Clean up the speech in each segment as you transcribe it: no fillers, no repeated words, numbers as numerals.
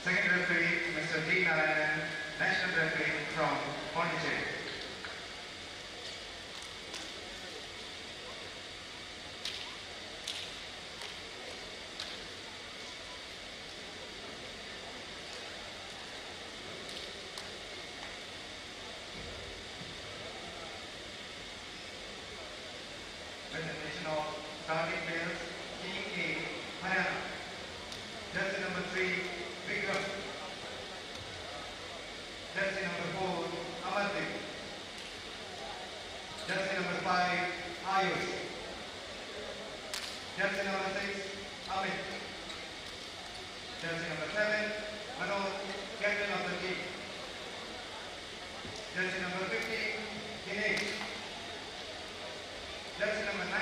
Second referee, Mr. D. Narayanan, national referee from Pondicherry. Presentation of starting players, Team A, Haryana. Jersey number 3, Vikram. Jersey number 4, Amardeep. Jersey number 5, Ayush. Jersey number 6, Amit. Jersey number 7, Manoj, captain of the team. Jersey number 15, Dinesh. Jersey number 19,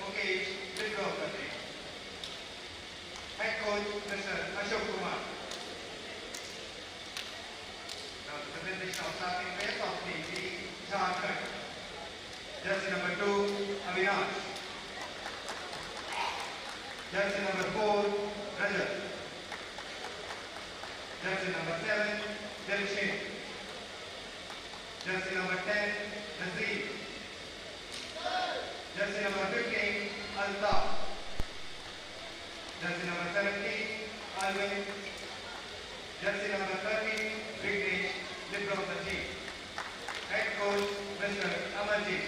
Mukesh, leader of the team. Head coach, Mr. Ashok Kumar. Now the presentation of starting players of Team B, JHARKHAND. Jersey number 2, Avinash. Jersey number 4, Rajat. Jersey number 7, Dilshin. Jersey number 10, Nazir. Jersey number 15, Altaf. Jersey number 17, Alvin. Jersey number 13, Vignesh, leader of the team. Head coach, Mr. Amarjeet.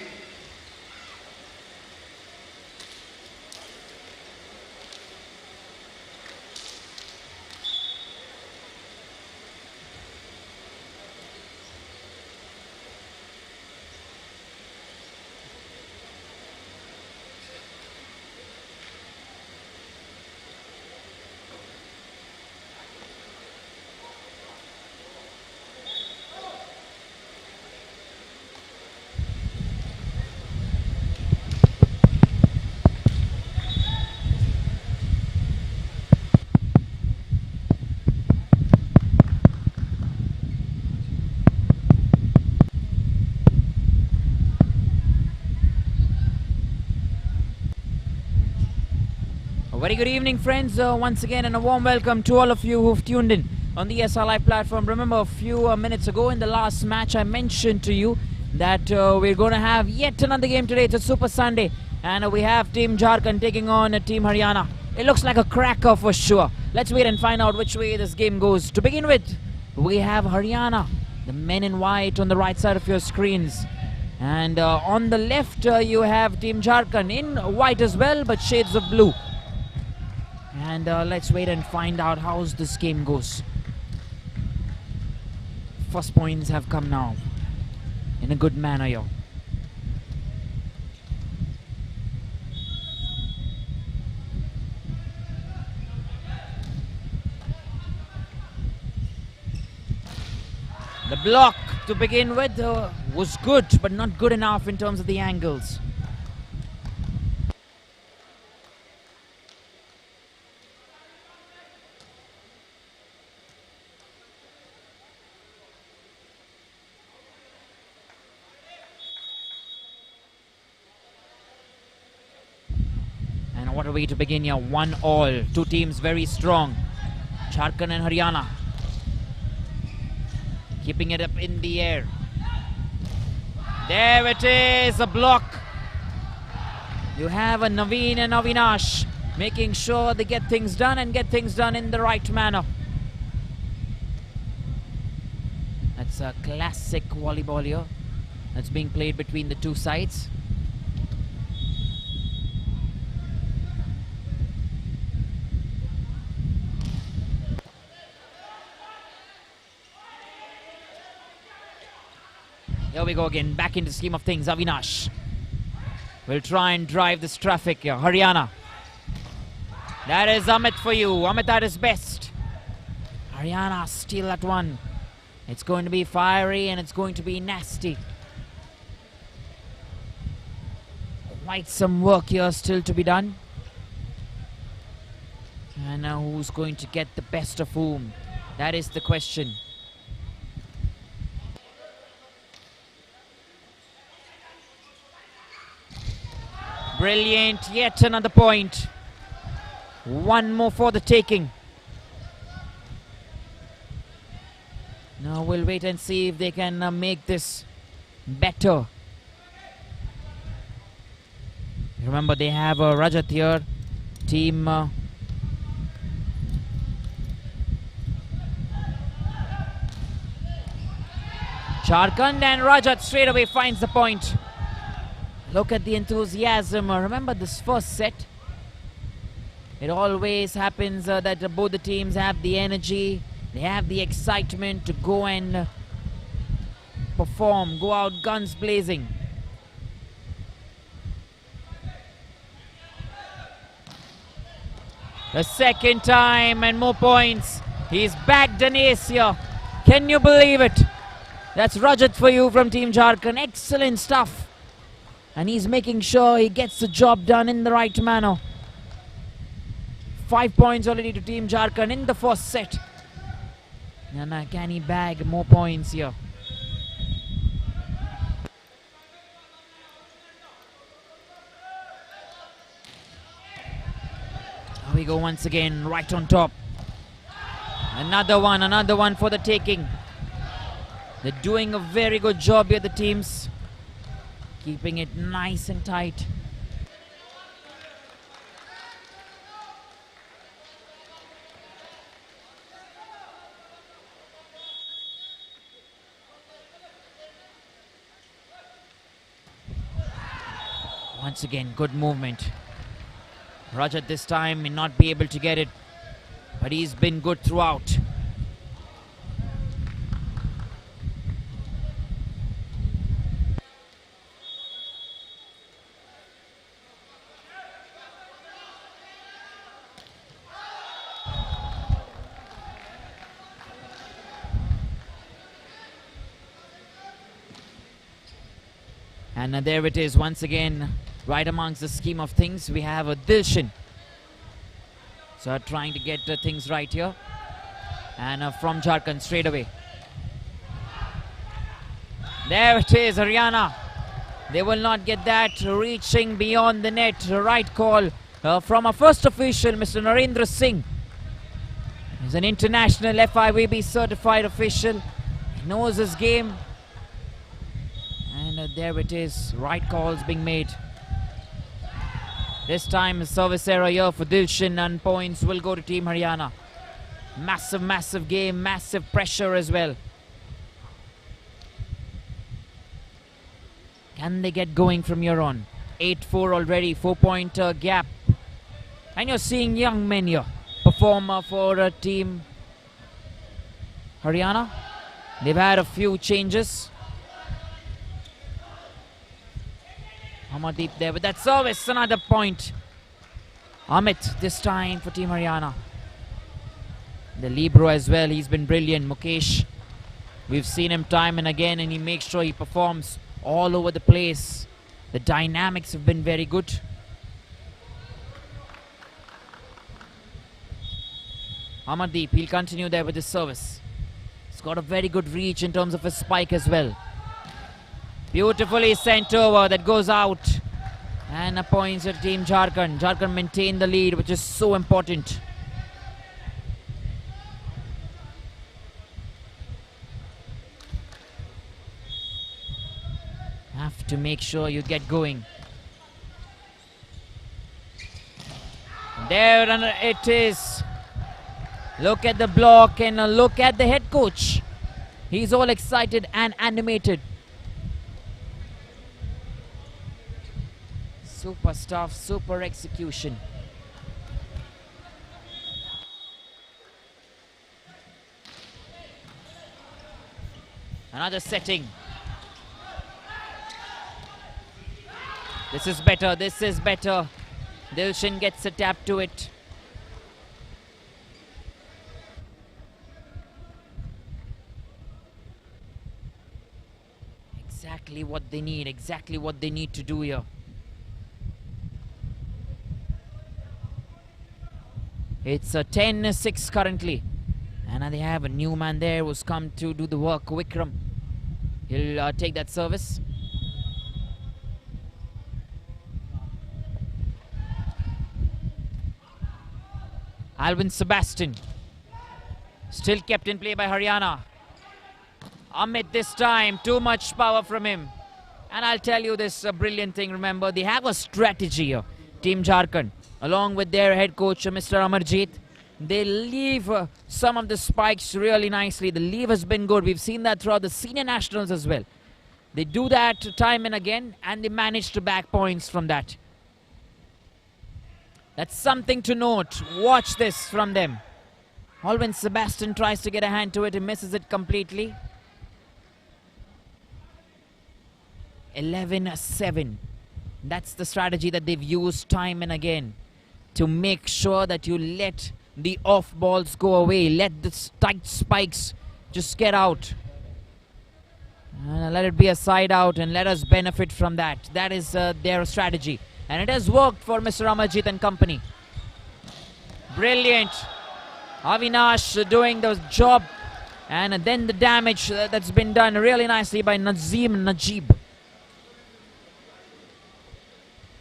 A very good evening, friends. Once again, and a warm welcome to all of you who've tuned in on the ESILive platform. Remember, a few minutes ago in the last match, I mentioned to you that we're going to have yet another game today. It's a Super Sunday, and we have Team Jharkhand taking on Team Haryana. It looks like a cracker for sure. Let's wait and find out which way this game goes. To begin with, we have Haryana, the men in white on the right side of your screens. And on the left, you have Team Jharkhand in white as well, but shades of blue. And let's wait and find out how this game goes. First points have come now in a good manner here. The block to begin with was good, but not good enough in terms of the angles. What a way to begin here. 1-1. Two teams very strong. Jharkhand and Haryana. Keeping it up in the air. There it is. A block. You have a Naveen and Avinash making sure they get things done and get things done in the right manner. That's a classic volleyball here. That's being played between the two sides. Here we go again, back into the scheme of things. Avinash will try and drive this traffic here. Haryana. That is Amit for you. Amit at his best. Haryana still at one. It's going to be fiery and it's going to be nasty. Quite some work here still to be done. And now who's going to get the best of whom? That is the question. Brilliant, yet another point. One more for the taking. Now we'll wait and see if they can make this better. Remember, they have Rajat here. Team Jharkhand, and Rajat straight away finds the point. Look at the enthusiasm. Remember this first set. It always happens that both the teams have the energy. They have the excitement to go and perform, go out guns blazing. The second time and more points. He's back Dinesh here. Can you believe it? That's Rajat for you from Team Jharkhand. Excellent stuff. And he's making sure he gets the job done in the right manner. 5 points already to Team Jharkhand in the first set. And can he bag more points here? Here we go once again, right on top. Another one for the taking. They're doing a very good job here, the teams. Keeping it nice and tight. Once again, good movement. Rajat this time may not be able to get it, but he's been good throughout. And there it is once again, right amongst the scheme of things. We have a Dilshan. So trying to get things right here. And from Jharkhand straight away. There it is, HARYANA. They will not get that, reaching beyond the net. Right call from our first official, Mr. Narendra Singh. He's an international FIVB certified official. He knows his game. And there it is, right calls being made. This time a service error here for Dilshan, and points will go to Team HARYANA. Massive game, massive pressure as well. Can they get going from here on? 8-4 already, 4-point gap. And you're seeing young men here perform for Team HARYANA. They've had a few changes. Amardeep there with that service, another point. Amit this time for Team HARYANA. The libero as well, he's been brilliant. Mukesh, we've seen him time and again, and he makes sure he performs all over the place. The dynamics have been very good. Amardeep, he'll continue there with his service. He's got a very good reach in terms of his spike as well. Beautifully sent over, that goes out. And a points at Team Jharkhand. Jharkhand maintain the lead, which is so important. Have to make sure you get going. There it is. Look at the block and look at the head coach. He's all excited and animated. Super stuff, super execution. Another setting. This is better, this is better. Dilshan gets a tap to it. Exactly what they need to do here. It's a 10-6 currently. And they have a new man there who's come to do the work, Vikram. He'll take that service. Alvin Sebastian. Still kept in play by HARYANA. Amit this time, too much power from him. And I'll tell you this brilliant thing, remember, they have a strategy here, Team Jharkhand, along with their head coach, Mr. Amarjeet. They leave some of the spikes really nicely. The leave has been good. We've seen that throughout the senior nationals as well. They do that time and again, and they manage to back points from that. That's something to note. Watch this from them. Alvin Sebastian tries to get a hand to it. He misses it completely. 11-7. That's the strategy that they've used time and again to make sure that you let the off balls go away. Let the tight spikes just get out. And let it be a side out and let us benefit from that. That is their strategy. And it has worked for Mr. Amarjeet and company. Brilliant. Avinash doing the job. And then the damage that's been done really nicely by Nazim Najib.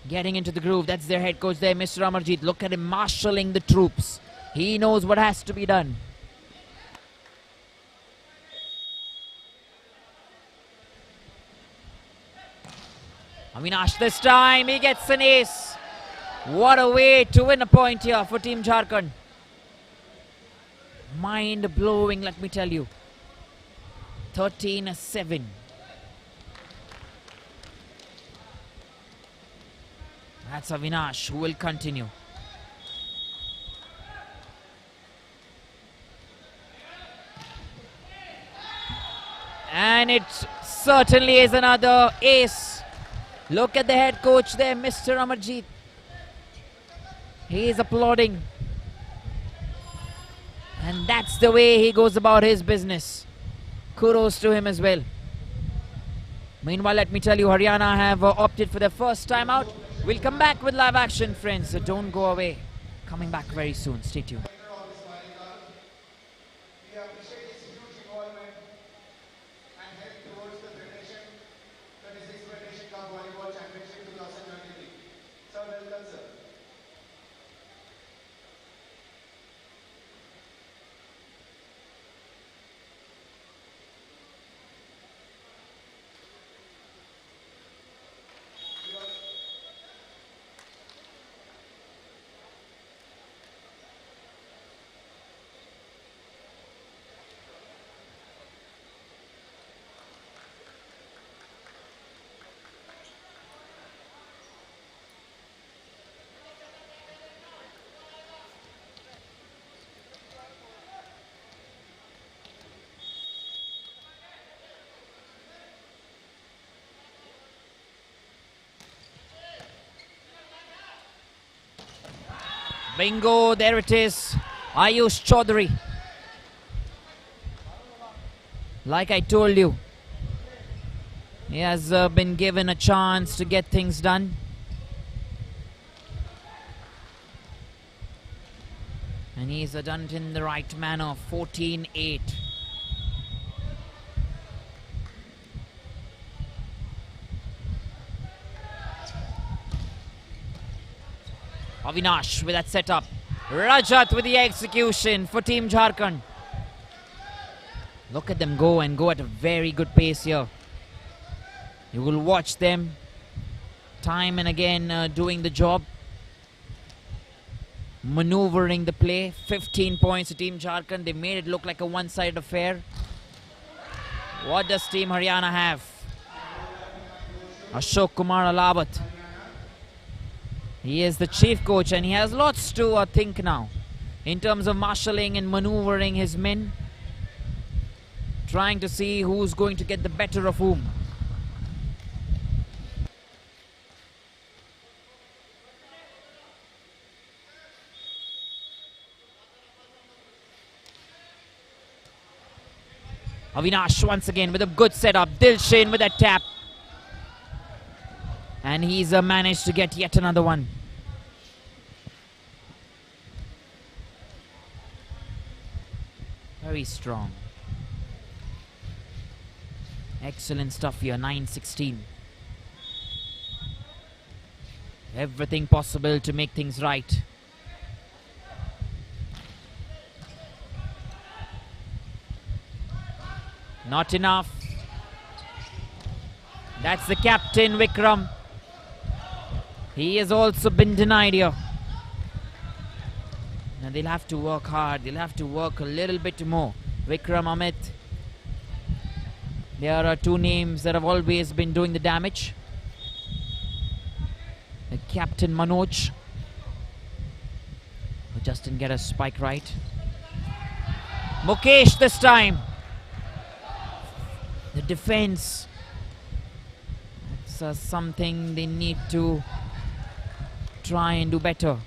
Getting into the groove. That's their head coach there, Mr. Amarjeet. Look at him marshalling the troops. He knows what has to be done. Avinash this time. He gets an ace. What a way to win a point here for Team Jharkhand. Mind-blowing, let me tell you. 13-7. That's Avinash who will continue. And it certainly is another ace. Look at the head coach there, Mr. Amarjeet. He is applauding. And that's the way he goes about his business. Kudos to him as well. Meanwhile, let me tell you, Haryana have opted for their first time out. We'll come back with live action, friends, so don't go away. Coming back very soon. Stay tuned. We appreciate his huge involvement and help towards the Federation 26 Federation Cup Volleyball Championship 2023. Sir, welcome, sir. Bingo, there it is. Ayush Chaudhary. Like I told you, he has been given a chance to get things done. And he's done it in the right manner. 14-8. Avinash with that setup. Rajat with the execution for Team Jharkhand. Look at them go and go at a very good pace here. You will watch them time and again doing the job. Maneuvering the play. 15 points to Team Jharkhand. They made it look like a one-sided affair. What does Team Haryana have? Ashok Kumar Alabat. He is the chief coach and he has lots to think now in terms of marshalling and maneuvering his men, trying to see who's going to get the better of whom. Avinash once again with a good setup. Dilshan with that tap. And he's managed to get yet another one. Very strong. Excellent stuff here. 9-16. Everything possible to make things right. Not enough. That's the captain, Vikram. He has also been denied here. Now they'll have to work hard. They'll have to work a little bit more. Vikram, Amit. There are two names that have always been doing the damage. The captain, Manoj, who just didn't get a spike right. Mukesh this time. The defense. It's something they need to try and do better.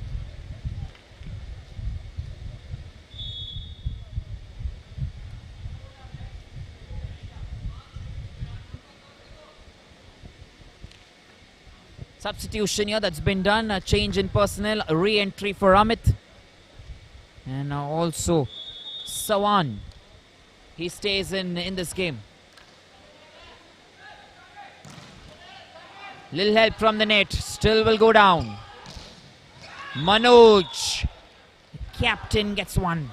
Substitution here that's been done. A change in personnel. A re-entry for Amit. And also Sawan. He stays in this game. Little help from the net. Still will go down. Manoj. The captain gets one.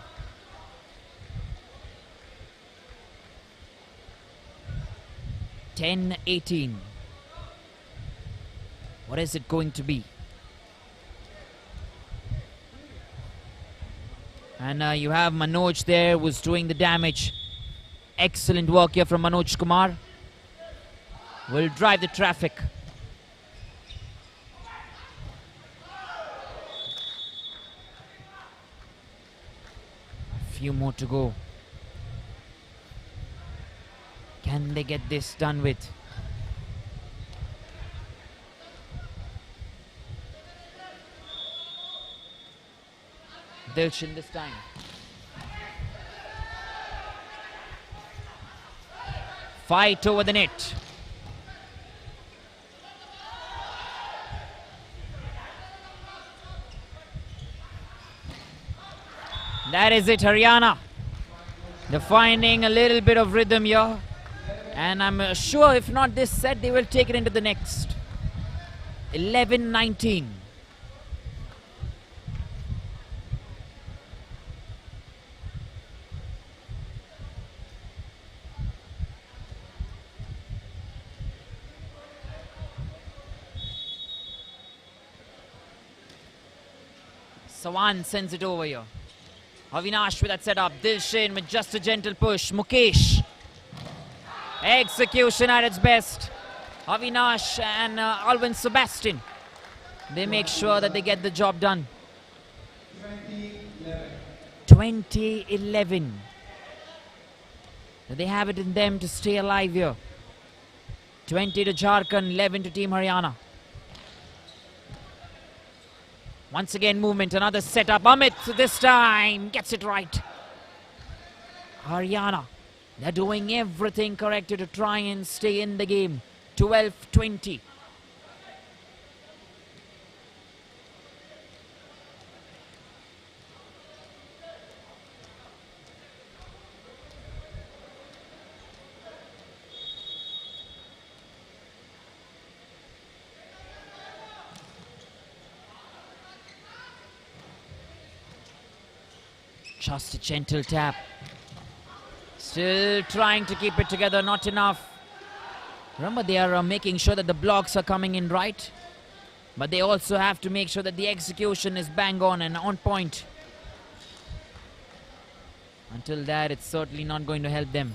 (10-18). What is it going to be? And you have Manoj there who's doing the damage. Excellent work here from Manoj Kumar. Will drive the traffic. A few more to go. Can they get this done with? Dilshan this time. Fight over the net. That is it, Haryana. They're finding a little bit of rhythm here. And I'm sure if not this set, they will take it into the next. 11-19. Sawan sends it over here. Avinash with that setup. Dilshan with just a gentle push. Mukesh. Execution at its best. Avinash and Alvin Sebastian. They make sure that they get the job done. 20-11. They have it in them to stay alive here. 20 to Jharkhand, 11 to Team Haryana. Once again movement, another setup. Amit this time gets it right. Haryana, they're doing everything correct to try and stay in the game. 12-20. Just a gentle tap. Still trying to keep it together, not enough. Remember, they are making sure that the blocks are coming in right. But they also have to make sure that the execution is bang on and on point. Until that, it's certainly not going to help them.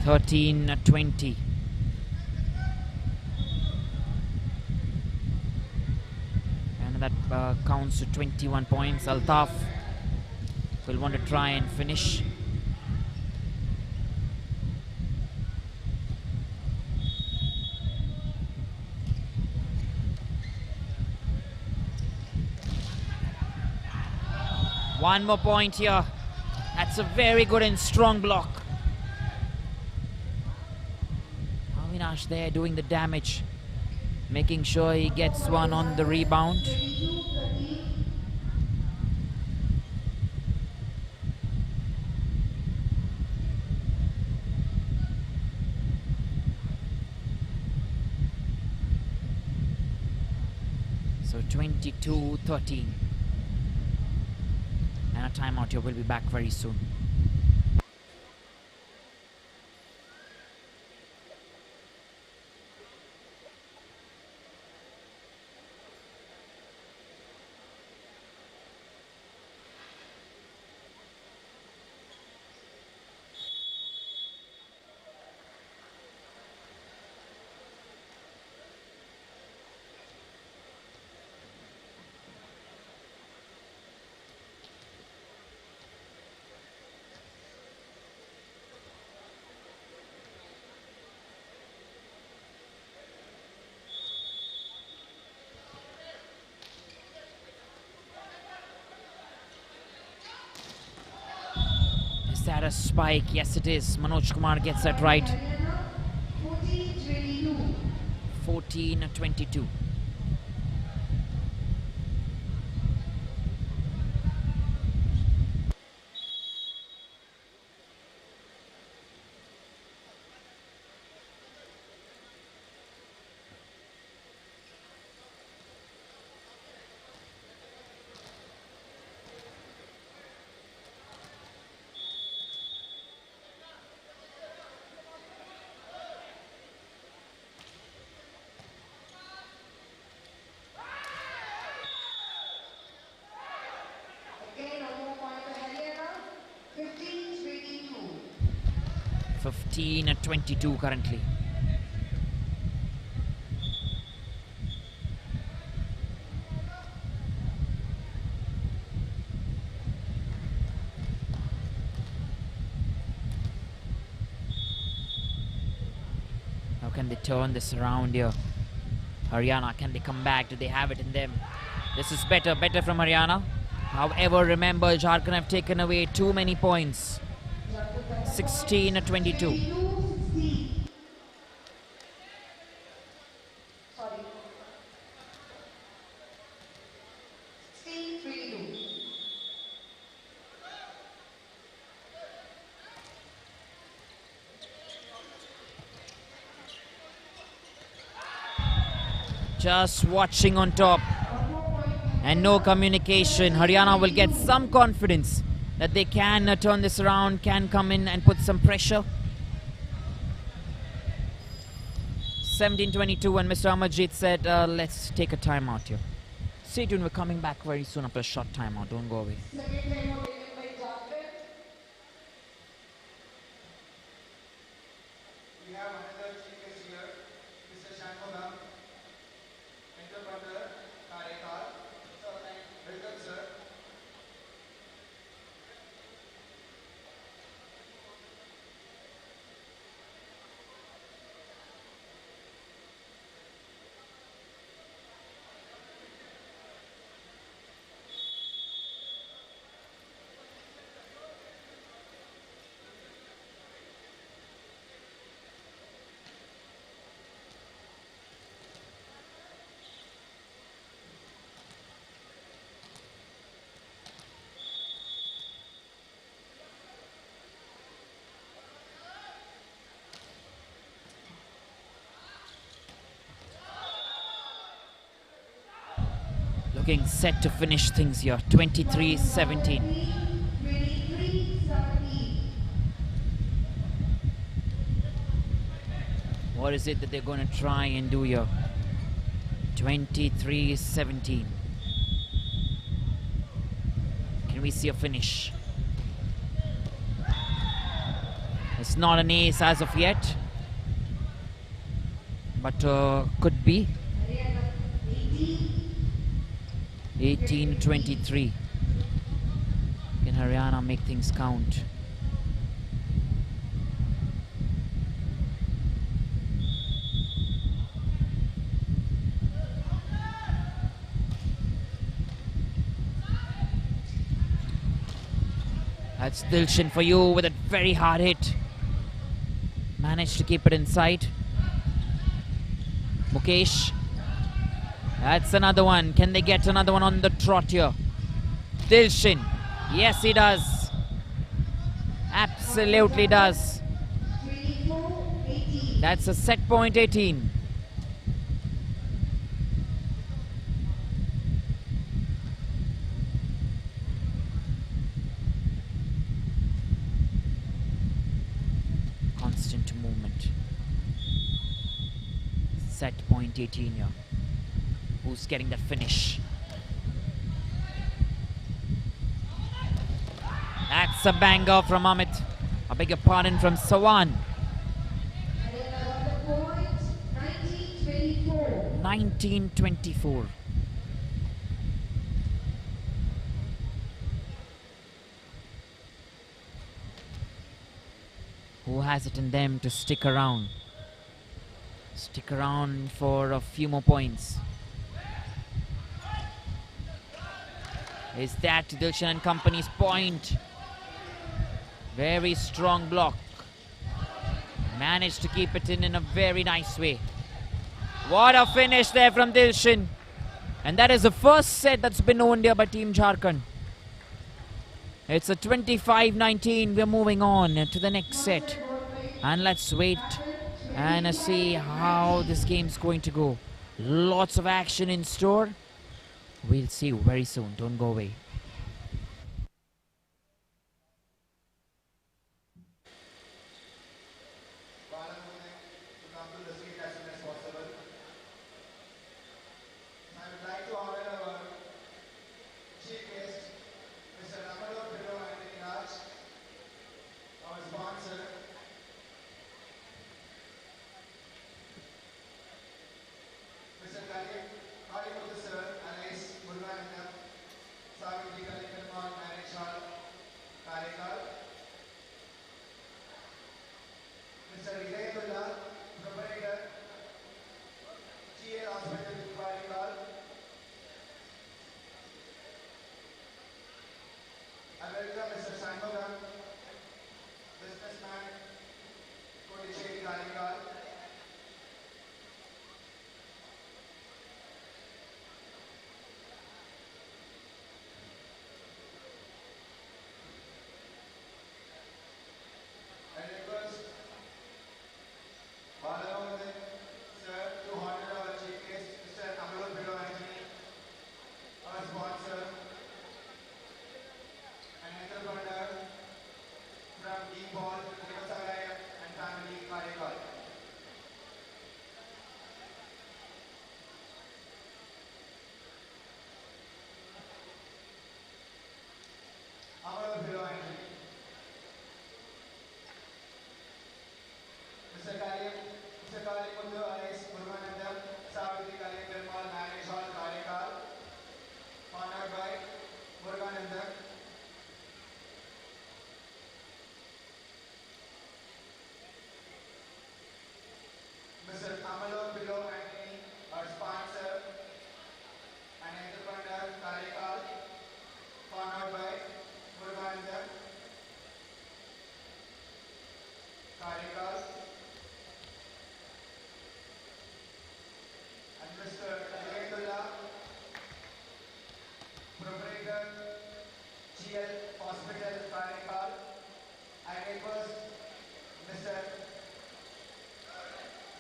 13-20. And that counts to 21 points. Altaf will want to try and finish. One more point here. That's a very good and strong block. Avinash there doing the damage, making sure he gets one on the rebound. So 22-13. And a timeout here. We'll be back very soon. Is that a spike? Yes, it is. Manoj Kumar gets that right. 14-22. Again, one more point for HARYANA. 15-22. 15-22 currently. How can they turn this around here? Haryana, can they come back? Do they have it in them? This is better from Haryana. However, remember, Jharkhand have taken away too many points. 16-22. Sorry. 16-22. Just watching on top. And no communication. Haryana will get some confidence that they can turn this around, can come in and put some pressure. 17-22, and Mr. Amarjeet said, let's take a timeout here. Stay tuned, we're coming back very soon after a short timeout. Don't go away. Second timeout taken by Jharkhand. We have another chief guest here, Mr. Shanmugam, entrepreneur, Karaikal. Welcome, sir. Looking set to finish things here. 23-17. 23-17. What is it that they're going to try and do here? 23-17. Can we see a finish? As It's not an ace as of yet, but could be. 18-23. Can Haryana make things count? That's Dilshan for you with a very hard hit. Managed to keep it inside. Mukesh. That's another one. Can they get another one on the trot here? Dilshan. Yes, he does. Absolutely does. That's a set point 18. Constant movement. Set point 18 here. Who's getting that finish? That's a banger from Amit. I beg your pardon, from Sawan. 19-24. Who has it in them to stick around? Stick around for a few more points. Is that Dilshan and company's point? Very strong block. Managed to keep it in a very nice way. What a finish there from Dilshan. And that is the first set that's been owned here by Team Jharkhand. It's a 25-19. We're moving on to the next set. And let's wait and see how this game's going to go. Lots of action in store. We'll see you very soon. Don't go away. Karaikal. I request Balaram sir to honor our chief guest, Mr. Amarul Bedo Anthony, our sponsor, an entrepreneur from Team Ball, and family Karaikal. Amarul Bedo Anthony. Mr. Kali Mundu Alex Muruganandam, Savitri Kali Perumal Marriage Hall, Karaikal, honored by Muruganandam. Mr. Amalok Below Anthony, our sponsor and entrepreneur, Karaikal, honored by Muruganandam, Karaikal. And Mr. Ayatollah, proprietor, GL Hospital, Karaikal. I request Mr.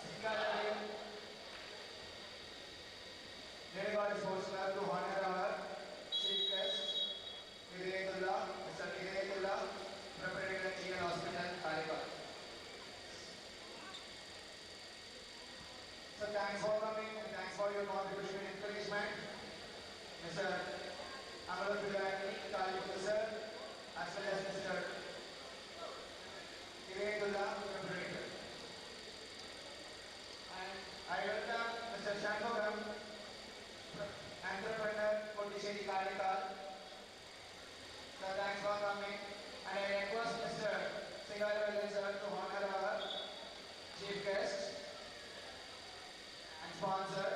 Sikarayan, Legal Sports Club to honor our chief guest, Ayatollah, Mr. Ayatollah, proprietor, GL Hospital, Karaikal. So thanks for coming and thanks for your contribution and encouragement. Mr. Amarul Bedo Anthony, Kali Mundu sir, as well as Mr. And I welcome Mr. Shanmugam, entrepreneur, Pondicherry, Karaikal. Sir, thanks for coming. And I request Mr. Singharajan sir to honor our chief guest and sponsor.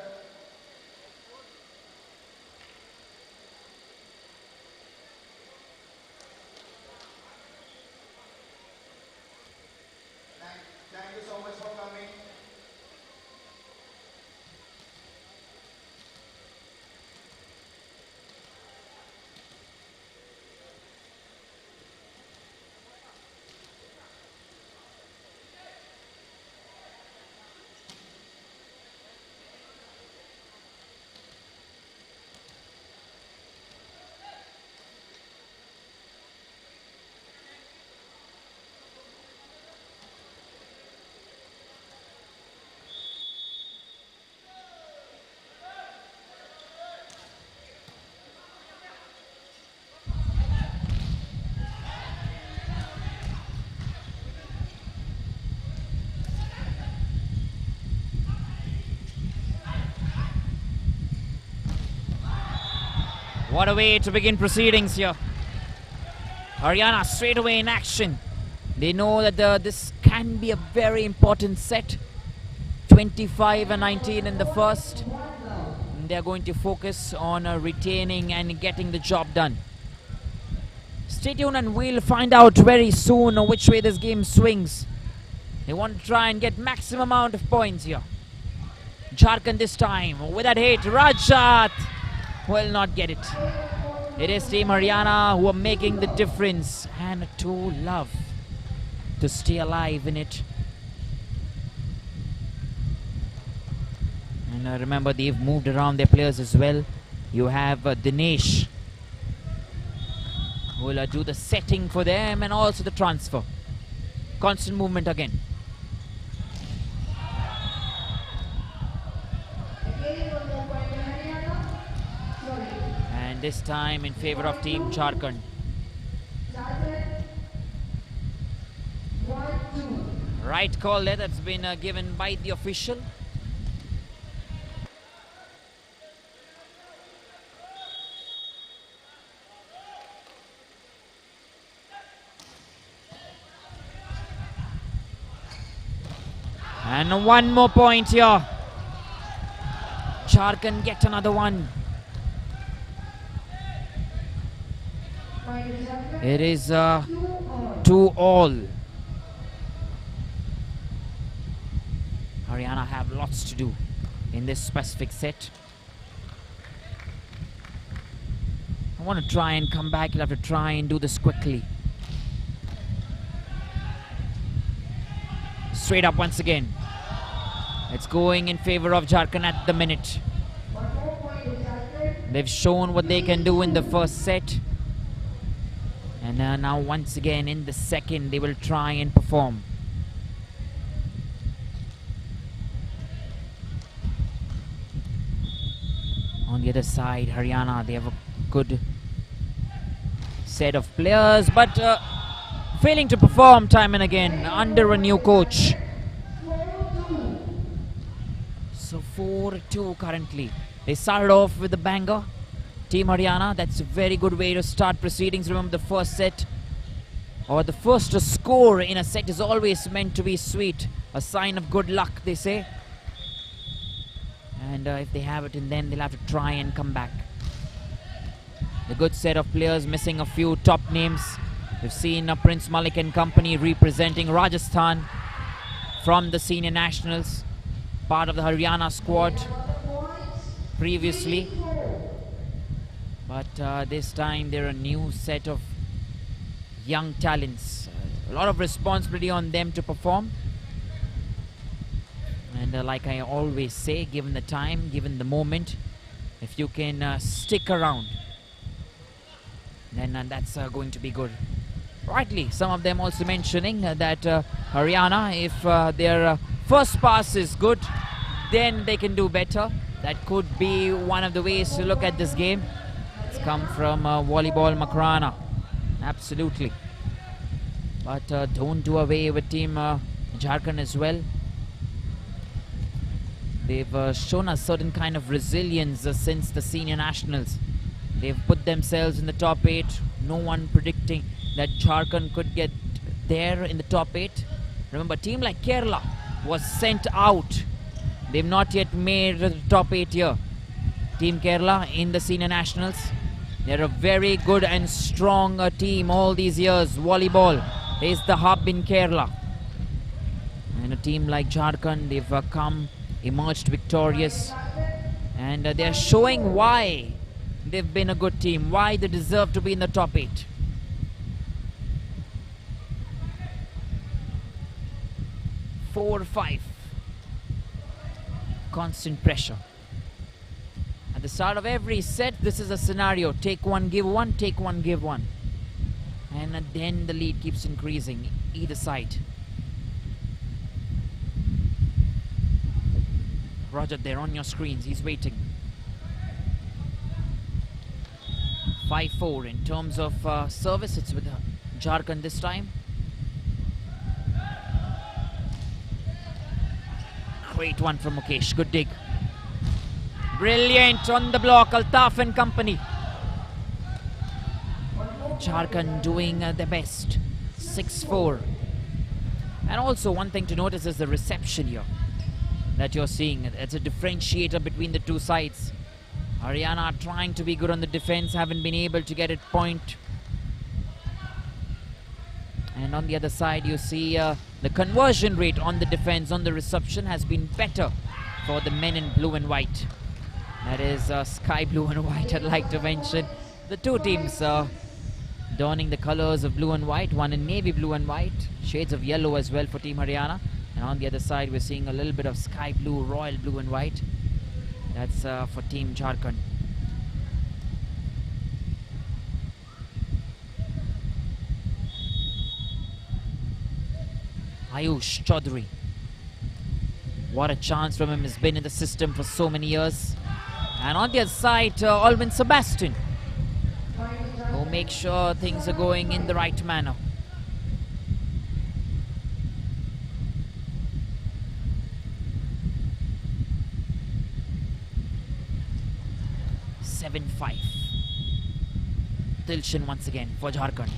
Thank you so much for coming. What a way to begin proceedings here. Haryana straight away in action. They know that this can be a very important set. 25-19 in the first. They're going to focus on retaining and getting the job done. Stay tuned and we'll find out very soon which way this game swings. They want to try and get maximum amount of points here. Jharkhand this time with that hit. Rajat will not get it. It is Team Haryana who are making the difference and to love to stay alive in it. And remember, they've moved around their players as well. You have Dinesh who will do the setting for them and also the transfer. Constant movement again. And this time in favor of Team Jharkhand. Right call there that's been given by the official. And one more point here. Jharkhand get another one. It is 2-all. Haryana have lots to do in this specific set. I want to try and come back. You'll have to try and do this quickly. Straight up once again. It's going in favor of Jharkhand at the minute. They've shown what they can do in the first set. And now once again in the second they will try and perform. On the other side, Haryana, they have a good set of players, but failing to perform time and again under a new coach. So 4-2 currently. They started off with a banger. Team Haryana, that's a very good way to start proceedings. Remember, the first set or the first to score in a set is always meant to be sweet. A sign of good luck, they say. And if they have it in them, they'll have to try and come back. A good set of players, missing a few top names. We've seen Prince Malik and company representing Rajasthan from the senior nationals. Part of the Haryana squad previously. But this time they're a new set of young talents. A lot of responsibility on them to perform. And like I always say, given the time, given the moment, if you can stick around, then that's going to be good. Rightly, some of them also mentioning that Haryana, if their first pass is good, then they can do better. That could be one of the ways to look at this game. It's come from Volleyball Makrana. Absolutely. But don't do away with Team Jharkhand as well. They've shown a certain kind of resilience since the senior nationals. They've put themselves in the top 8. No one predicting that Jharkhand could get there in the top 8. Remember, a team like Kerala was sent out. They've not yet made the top 8 here. Team Kerala in the senior nationals. They're a very good and strong team all these years. Volleyball is the hub in Kerala. And a team like Jharkhand, they've emerged victorious. And they're showing why they've been a good team, why they deserve to be in the top 8. Four, 5. Constant pressure. At the start of every set, this is a scenario. Take one, give one, take one, give one. And then the lead keeps increasing, either side. Roger, they're on your screens. He's waiting. 5-4 in terms of service. It's with Jharkhand this time. Great one from Mukesh. Good dig. Brilliant on the block. Altaf and company. Jharkhand doing their best. 6-4. And also one thing to notice is the reception here that you're seeing. It's a differentiator between the two sides. Haryana are trying to be good on the defense, haven't been able to get it point. And on the other side, you see the conversion rate on the defense, on the reception, has been better for the men in blue and white. That is sky blue and white, I'd like to mention. The two teams donning the colors of blue and white, one in navy blue and white, shades of yellow as well for Team Haryana. And on the other side, we're seeing a little bit of sky blue, royal blue and white. That's for Team Jharkhand. Ayush Chaudhary. What a chance from him. Has been in the system for so many years. And on the other side, Alvin Sebastian, who makes sure things are going in the right manner. (7-5). Dilshan once again for Jharkhand.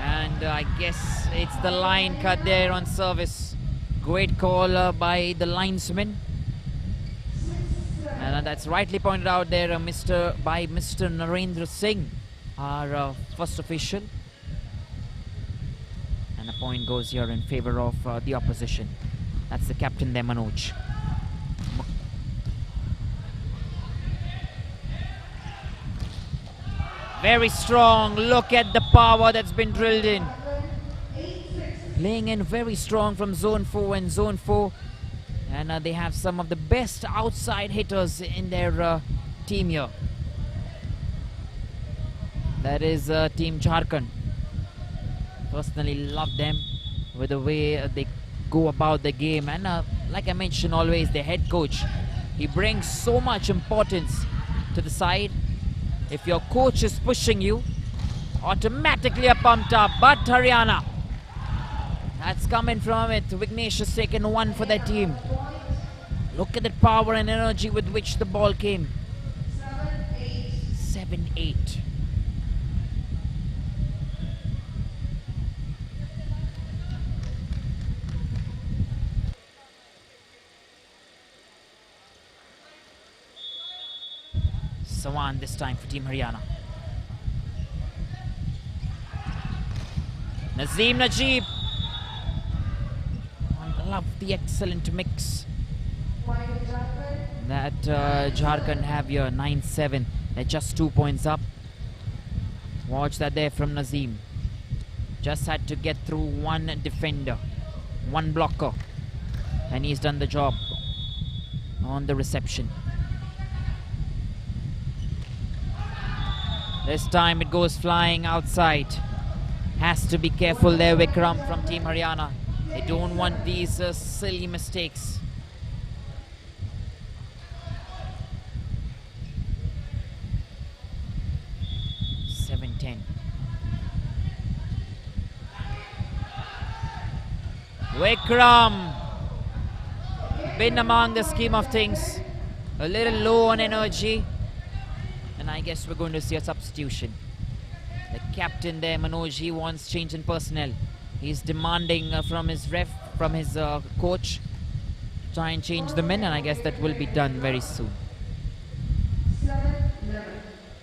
And I guess it's the line cut there on service. Great call by the linesman. And that's rightly pointed out there by Mr. Narendra Singh, our first official. And a point goes here in favor of the opposition. That's the captain there, Manoj. Very strong. Look at the power that's been drilled in. Playing in very strong from zone 4 and zone 4. And they have some of the best outside hitters in their team here. That is Team Jharkhand. Personally love them with the way they go about the game. And like I mentioned always, the head coach, he brings so much importance to the side. If your coach is pushing you, automatically are pumped up. But Haryana, that's coming from it. Vignesh has taken one for their team. Look at the power and energy with which the ball came. 7-8. Sawan this time for Team Haryana. Nazim Najib. I love the excellent mix that Jharkhand have here. 9-7. They're just 2 points up. Watch that there from Nazim. Just had to get through one defender, one blocker, and he's done the job on the reception. This time it goes flying outside. Has to be careful there, Vikram from Team Haryana. They don't want these silly mistakes. Vikram, been among the scheme of things, a little low on energy, and I guess we're going to see a substitution. The captain there, Manoj, he wants change in personnel. He's demanding from his coach, try and change the men, and I guess that will be done very soon.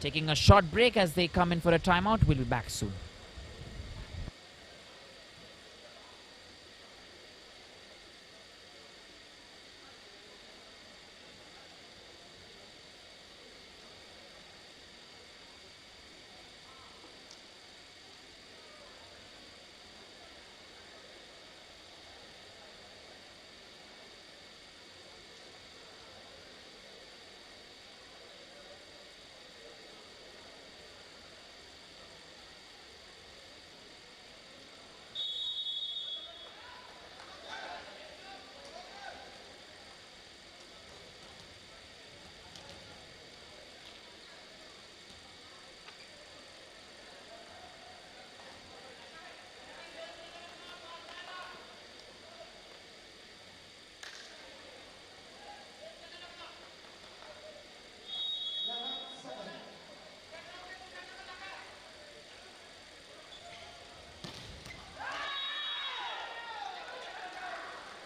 Taking a short break as they come in for a timeout. We'll be back soon.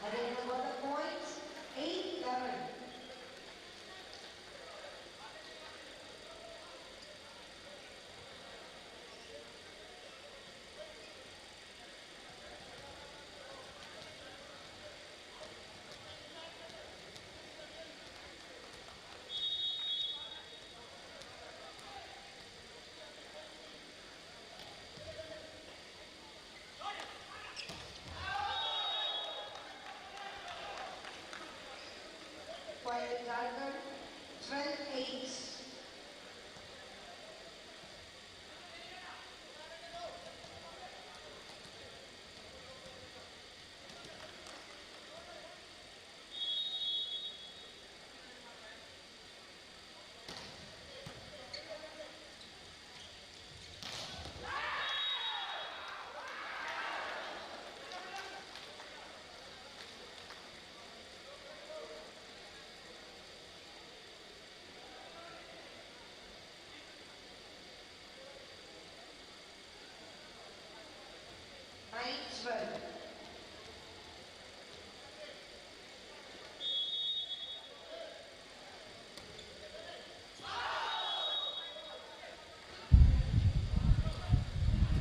Haryana got the points, 8-11. For Jharkhand, 12-8.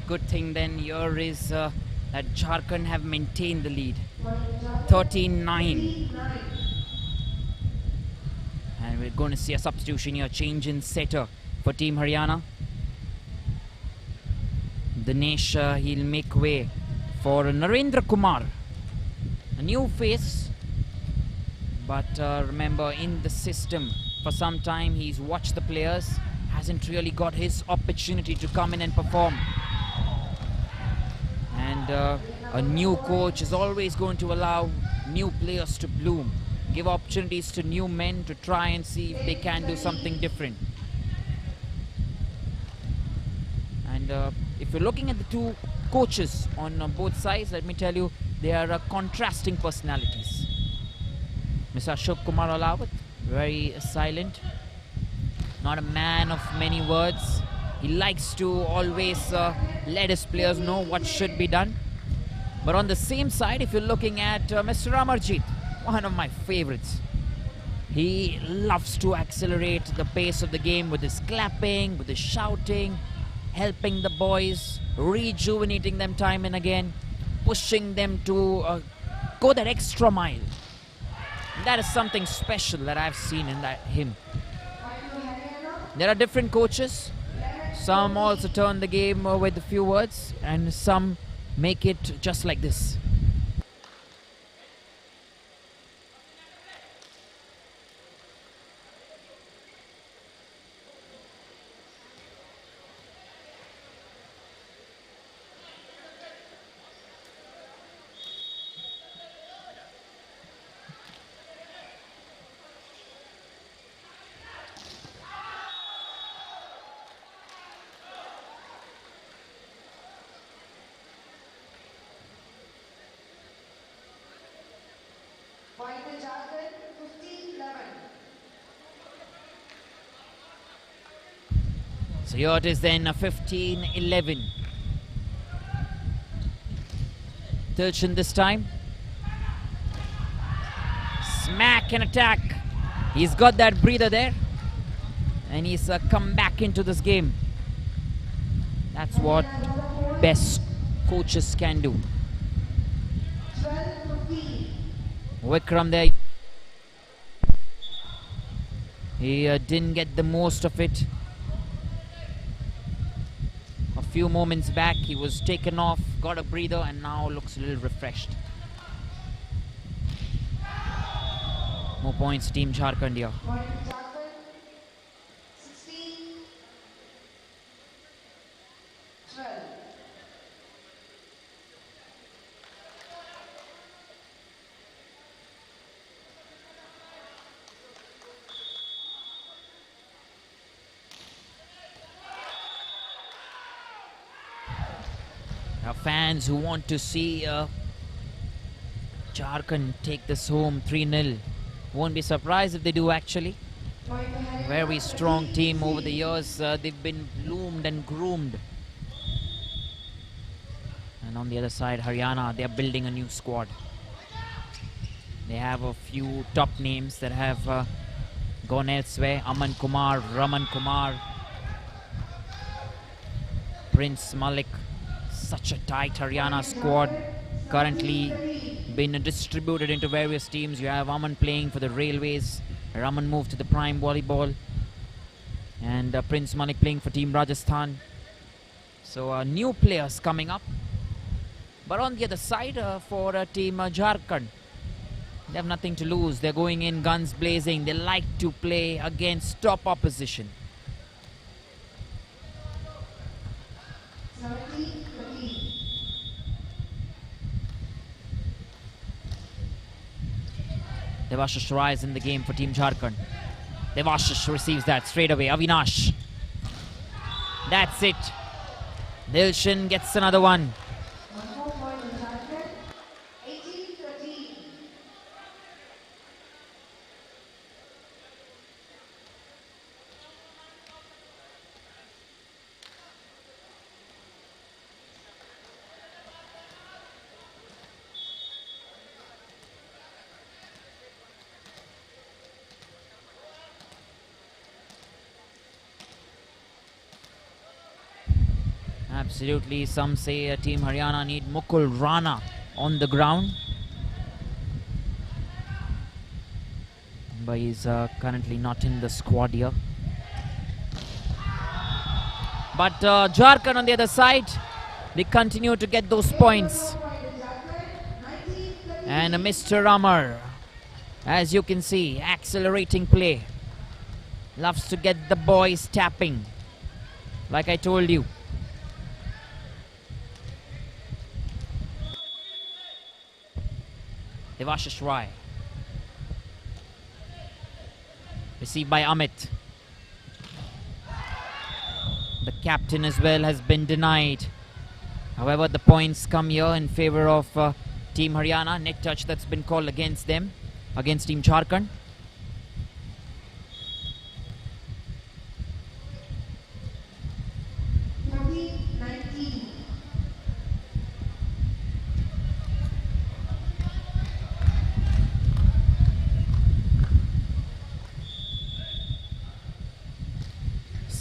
Good thing then here is that Jharkhand have maintained the lead. 13-9. And we're going to see a substitution here, change in setter for Team Haryana. Dinesh, he'll make way for Narendra Kumar. A new face, but remember, in the system for some time he's watched the players, hasn't really got his opportunity to come in and perform. And a new coach is always going to allow new players to bloom, give opportunities to new men to try and see if they can do something different. And if you're looking at the two coaches on both sides, let me tell you, they are contrasting personalities. Mr. Ashok Kumar Alawat, very silent, not a man of many words. He likes to always let his players know what should be done. But on the same side, if you're looking at Mr. Amarjit, one of my favorites, he loves to accelerate the pace of the game with his clapping, with his shouting, helping the boys, rejuvenating them time and again, pushing them to go that extra mile. And that is something special that I've seen in him. There are different coaches. Some also turn the game with a few words, and some make it just like this. Point to Jharkhand, 15-11. So here it is then, 15-11. Dilshan this time. Smack and attack. He's got that breather there. And he's come back into this game. That's what best coaches can do. 12-15. Vikram there. He didn't get the most of it. A few moments back he was taken off, got a breather, and now looks a little refreshed. More points, Team Jharkhand here. Point to Jharkhand, 16-12. Now fans who want to see Jharkhand take this home 3-0 won't be surprised if they do actually. Point to HARYANA, Very strong team over the years. They've been bloomed and groomed. And on the other side, Haryana, they're building a new squad. They have a few top names that have gone elsewhere. Aman Kumar, Raman Kumar, Prince Malik. Such a tight Haryana squad. Currently been distributed into various teams. You have Aman playing for the Railways. Raman moved to the Prime Volleyball. And Prince Malik playing for Team Rajasthan. So new players coming up. But on the other side, for Team Jharkhand, they have nothing to lose. They're going in guns blazing. They like to play against top opposition. 17-15. Devashish Rai is in the game for Team Jharkhand. Devashish receives that straight away. Avinash. That's it. Dilshan gets another one. One more point to Jharkhand, 18-13. Absolutely, some say Team Haryana need Mukul Rana on the ground. But he's currently not in the squad here. But Jharkhand on the other side, they continue to get those points. And Mr. Ramar, as you can see, accelerating play. Loves to get the boys tapping, like I told you. Devashish Rai. Received by Amit. The captain as well has been denied. However, the points come here in favor of Team Haryana. Net touch that's been called against them, against Team Jharkhand.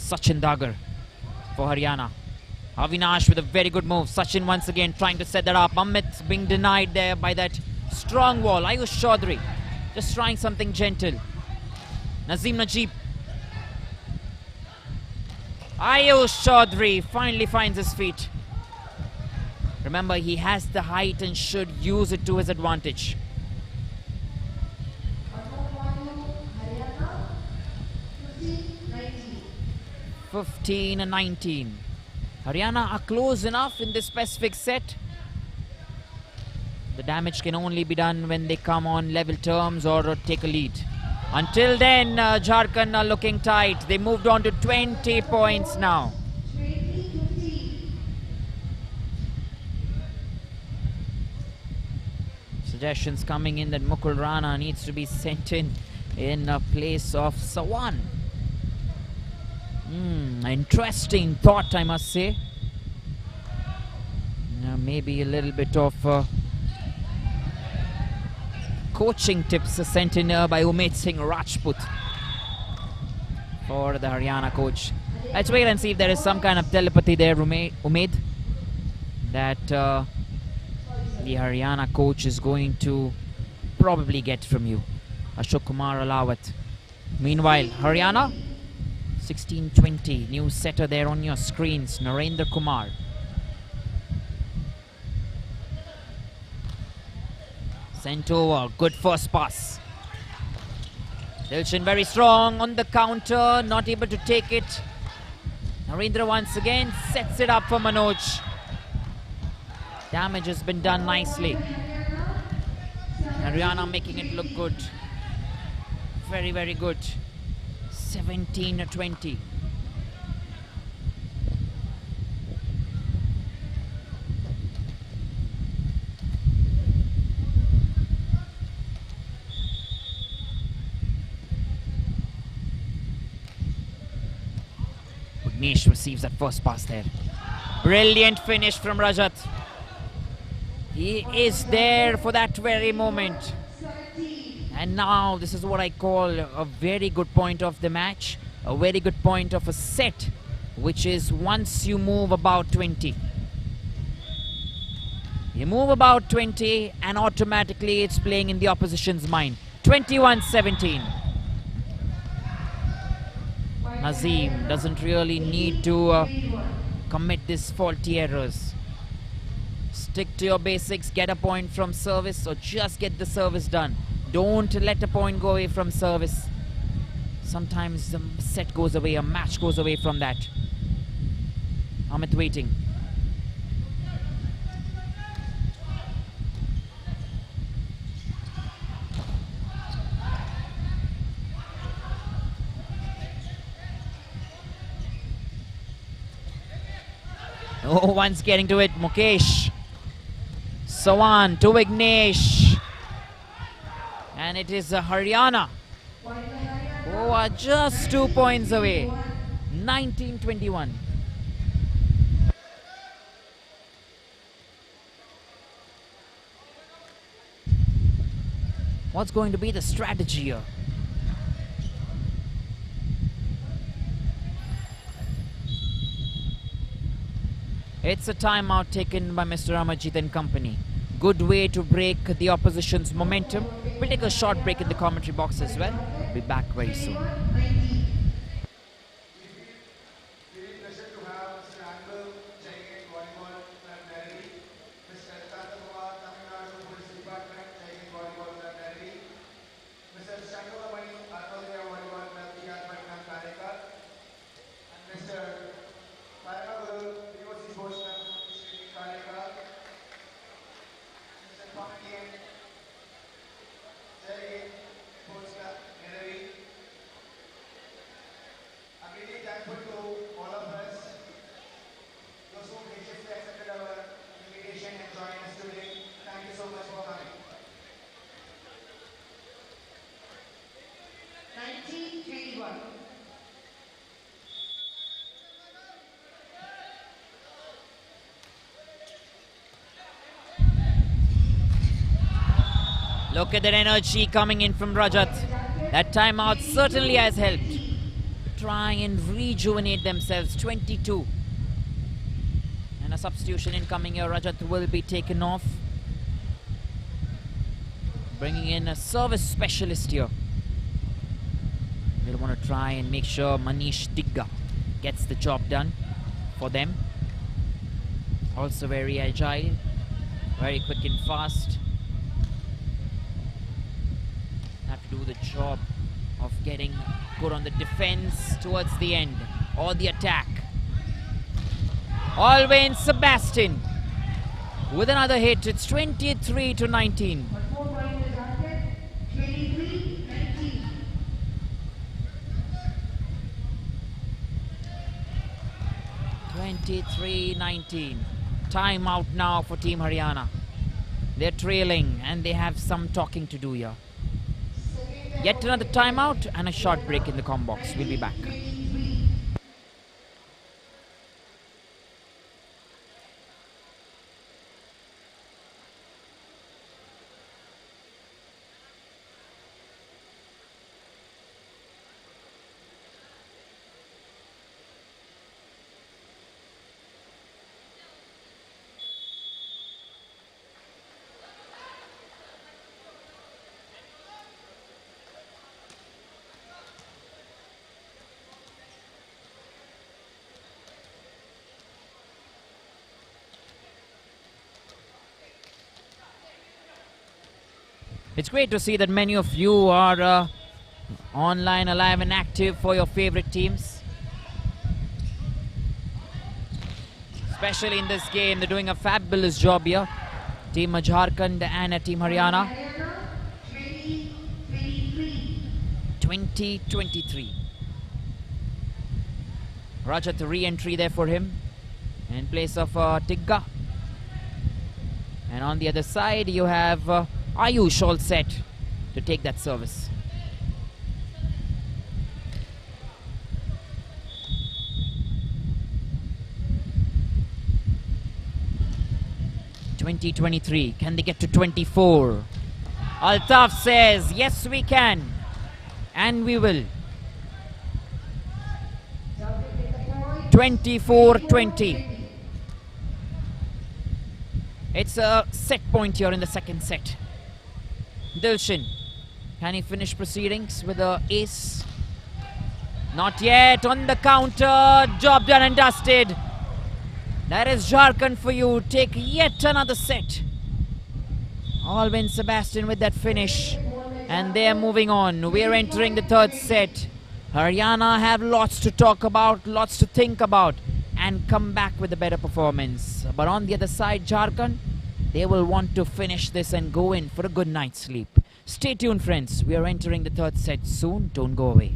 Sachin Dagar for Haryana. Avinash with a very good move. Sachin once again trying to set that up. Amit being denied there by that strong wall. Ayush Chaudhary just trying something gentle. Nazim Najib. Ayush Chaudhary finally finds his feet. Remember, he has the height and should use it to his advantage. 15-19. Haryana are close enough in this specific set. The damage can only be done when they come on level terms or take a lead. Until then, Jharkhand are looking tight. They moved on to 20 points now. So Suggestions coming in that Mukul Rana needs to be sent in place of Sawan. Interesting thought, I must say. Maybe a little bit of coaching tips sent in by Umed Singh Rajput for the Haryana coach. Let's wait and see if there is some kind of telepathy there, Umed, that the Haryana coach is going to probably get from you. Ashok Kumar Alawat. Meanwhile, Haryana, 16-20, new setter there on your screens, Narendra Kumar. Sent over, good first pass. Dilshan very strong on the counter, not able to take it. Narendra once again sets it up for Manoj. Damage has been done nicely. Haryana making it look good. Very, very good. 17-20. Vignesh receives that first pass there. Brilliant finish from Rajat. He is there for that very moment. And now this is what I call a very good point of the match, a very good point of a set, which is once you move about 20. You move about 20 and automatically it's playing in the opposition's mind. 21-17. Nazim doesn't really need to commit these faulty errors. Stick to your basics, get a point from service or just get the service done. Don't let a point go away from service. Sometimes the set goes away, a match goes away from that. Amit waiting. No one's getting to it. Mukesh. Sawan to Vignesh. And it is Haryana who are just 2 points away. 19-21. What's going to be the strategy here? It's a timeout taken by Mr. Amarjit and company. Good way to break the opposition's momentum. We'll take a short break in the commentary box as well. We'll be back very soon. Look at that energy coming in from Rajat. That timeout certainly has helped. Try and rejuvenate themselves. 22. And a substitution incoming here. Rajat will be taken off. Bringing in a service specialist here. They'll want to try and make sure Manish Digga gets the job done for them. Also very agile. Very quick and fast. Do the job of getting good on the defense towards the end or the attack. Alwayn Sebastian with another hit. It's 23-19. 23-19. Time out now for Team Haryana. They're trailing and they have some talking to do here. Yet another timeout and a short break in the comm box. We'll be back. It's great to see that many of you are online, alive and active for your favorite teams. Especially in this game, they're doing a fabulous job here. Team Jharkhand and Team Haryana. 20-23. Rajat re-entry there for him in place of Tigga. And on the other side, you have Ayush all set to take that service. (20-23). Can they get to 24? Altaf says, yes we can. And we will. 24-20. It's a set point here in the second set. Dilshan, can he finish proceedings with the ace? Not yet. On the counter, job done and dusted. That is Jharkhand for you. Take yet another set. Alvin Sebastian with that finish. And they're moving on. We're entering the third set. Haryana have lots to talk about, lots to think about, and come back with a better performance. But on the other side, Jharkhand, they will want to finish this and go in for a good night's sleep. Stay tuned, friends. We are entering the third set soon. Don't go away.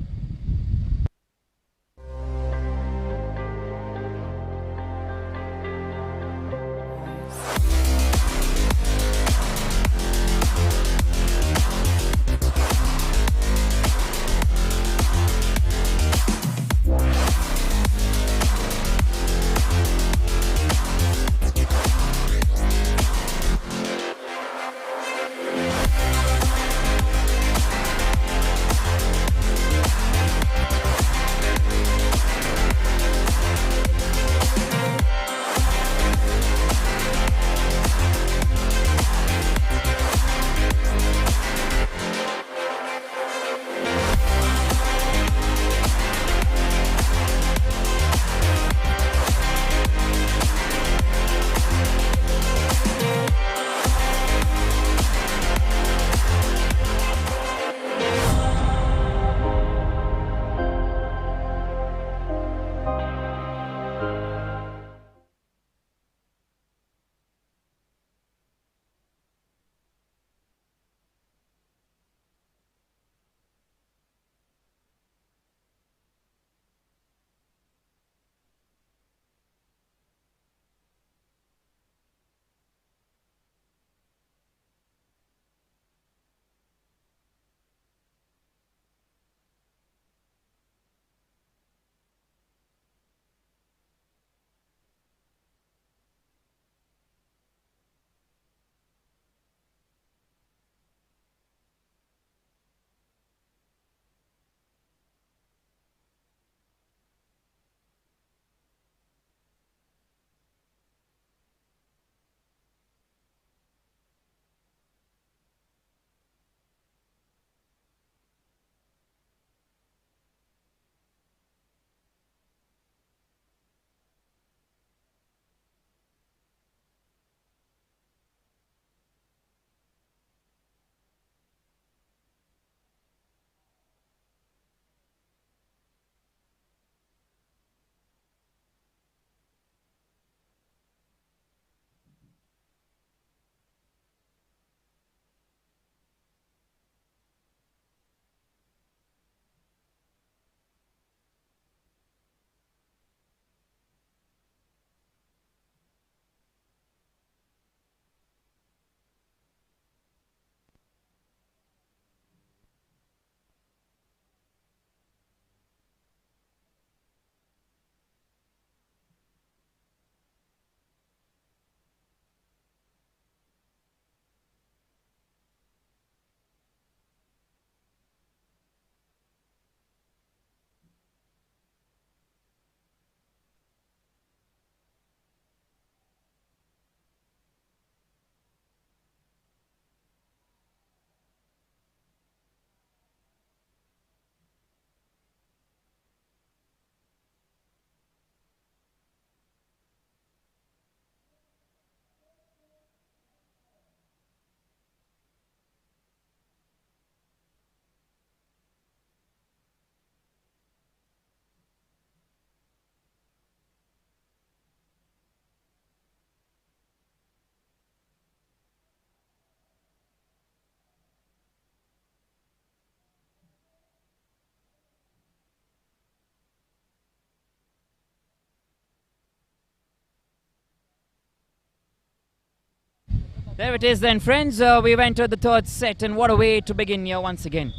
There it is then, friends. We've entered the third set, and what a way to begin here once again.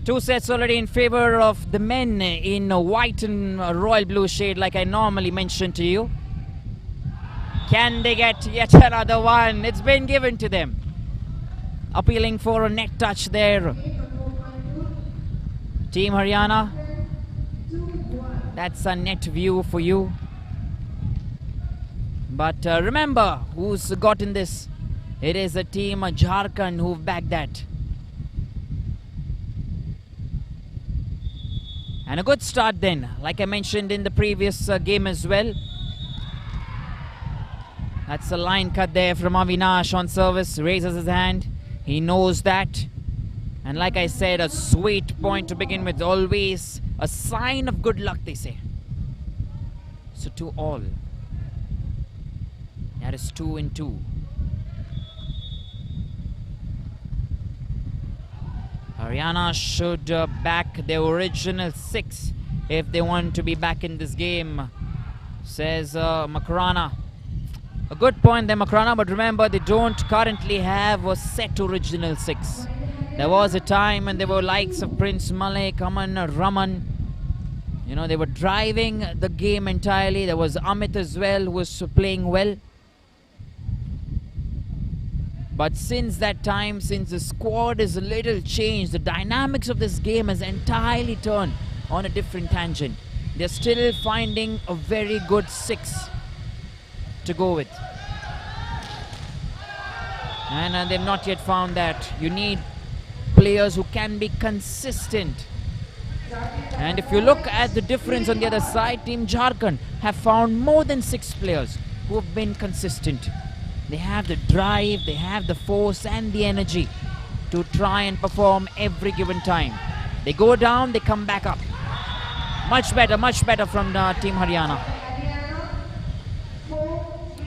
2 sets already in favor of the men in white and royal blue shade, like I normally mentioned to you. Can they get yet another one? It's been given to them. Appealing for a net touch there. Team Haryana. That's a net view for you. But remember who's gotten this. It is a team Jharkhand who've backed that. And a good start then, like I mentioned in the previous game as well. That's a line cut there from Avinash on service. Raises his hand. He knows that. And like I said, a sweet point to begin with. Always a sign of good luck, they say. So to all. That is 2 and 2. Haryana should back their original 6 if they want to be back in this game, says Makarana. A good point there, Makarana, but remember they don't currently have a set original 6. There was a time when there were likes of Prince Malik, Aman, Raman. You know, they were driving the game entirely. There was Amit as well, who was playing well. But since that time, since the squad is a little changed, the dynamics of this game has entirely turned on a different tangent. They're still finding a very good 6 to go with. And they've not yet found that. You need players who can be consistent. And if you look at the difference on the other side, Team Jharkhand have found more than 6 players who have been consistent. They have the drive, they have the force and the energy to try and perform every given time. They go down, they come back up. Much better from Team Haryana.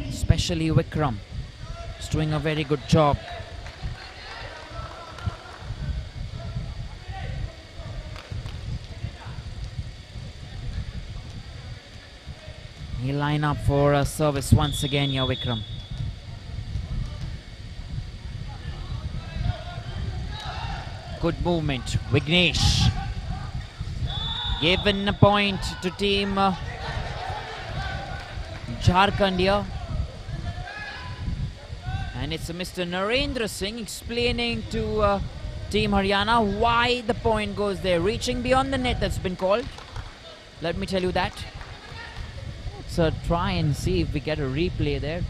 Especially Vikram. He's doing a very good job. He'll line up for a service once again here, Vikram. Good movement, Vignesh. Given a point to Team Jharkhand here. And it's Mr. Narendra Singh explaining to Team Haryana why the point goes there. Reaching beyond the net, that's been called. Let me tell you that. Let's try and see if we get a replay there.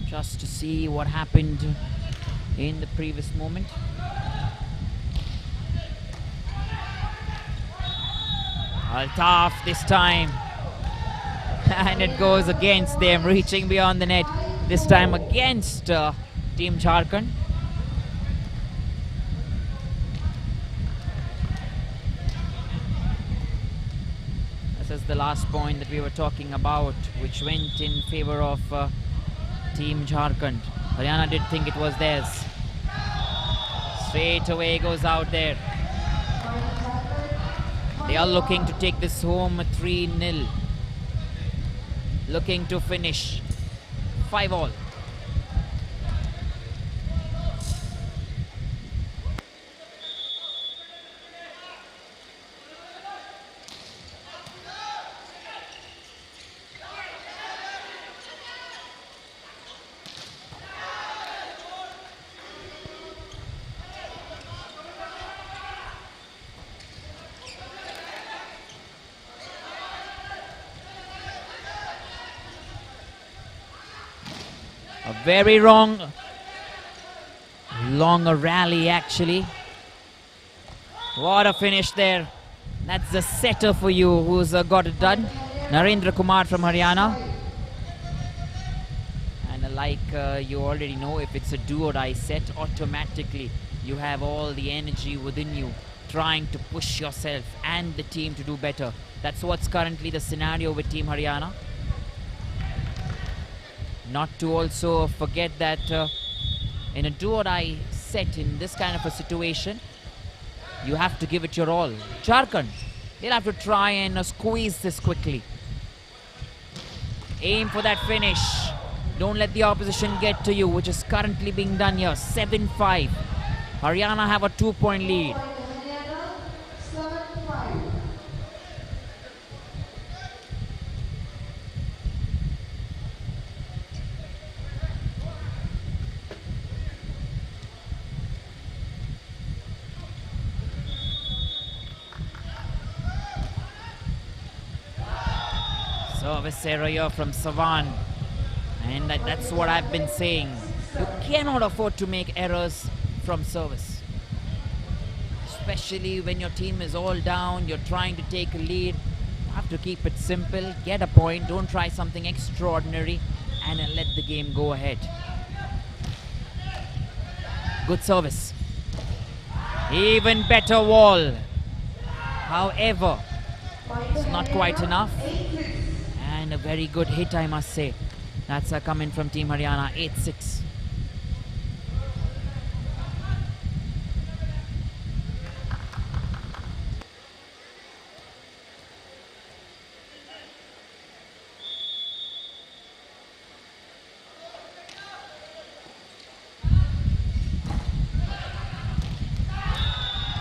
Just to see what happened in the previous moment. Altaf this time. And it goes against them, reaching beyond the net. This time against Team Jharkhand. This is the last point that we were talking about, which went in favor of Team Jharkhand. Haryana did think it was theirs. Straight away goes out there. They are looking to take this home 3-0. Looking to finish 5-all. A very long rally actually. What a finish there. That's the setter for you who's got it done. Narendra Kumar from Haryana. And like you already know, if it's a do or die set, automatically you have all the energy within you trying to push yourself and the team to do better. That's what's currently the scenario with Team Haryana. Not to also forget that in a do or die set in this kind of a situation, you have to give it your all. Jharkhand, they'll have to try and squeeze this quickly. Aim for that finish. Don't let the opposition get to you, which is currently being done here. 7-5. Haryana have a 2-point lead. Haryana, 7-5. Service error here from Savan. And that's what I've been saying. You cannot afford to make errors from service. Especially when your team is all down, you're trying to take a lead. You have to keep it simple, get a point, don't try something extraordinary, and let the game go ahead. Good service. Even better wall. However, it's not quite enough. And a very good hit, I must say. That's a coming from Team Haryana, 8-6.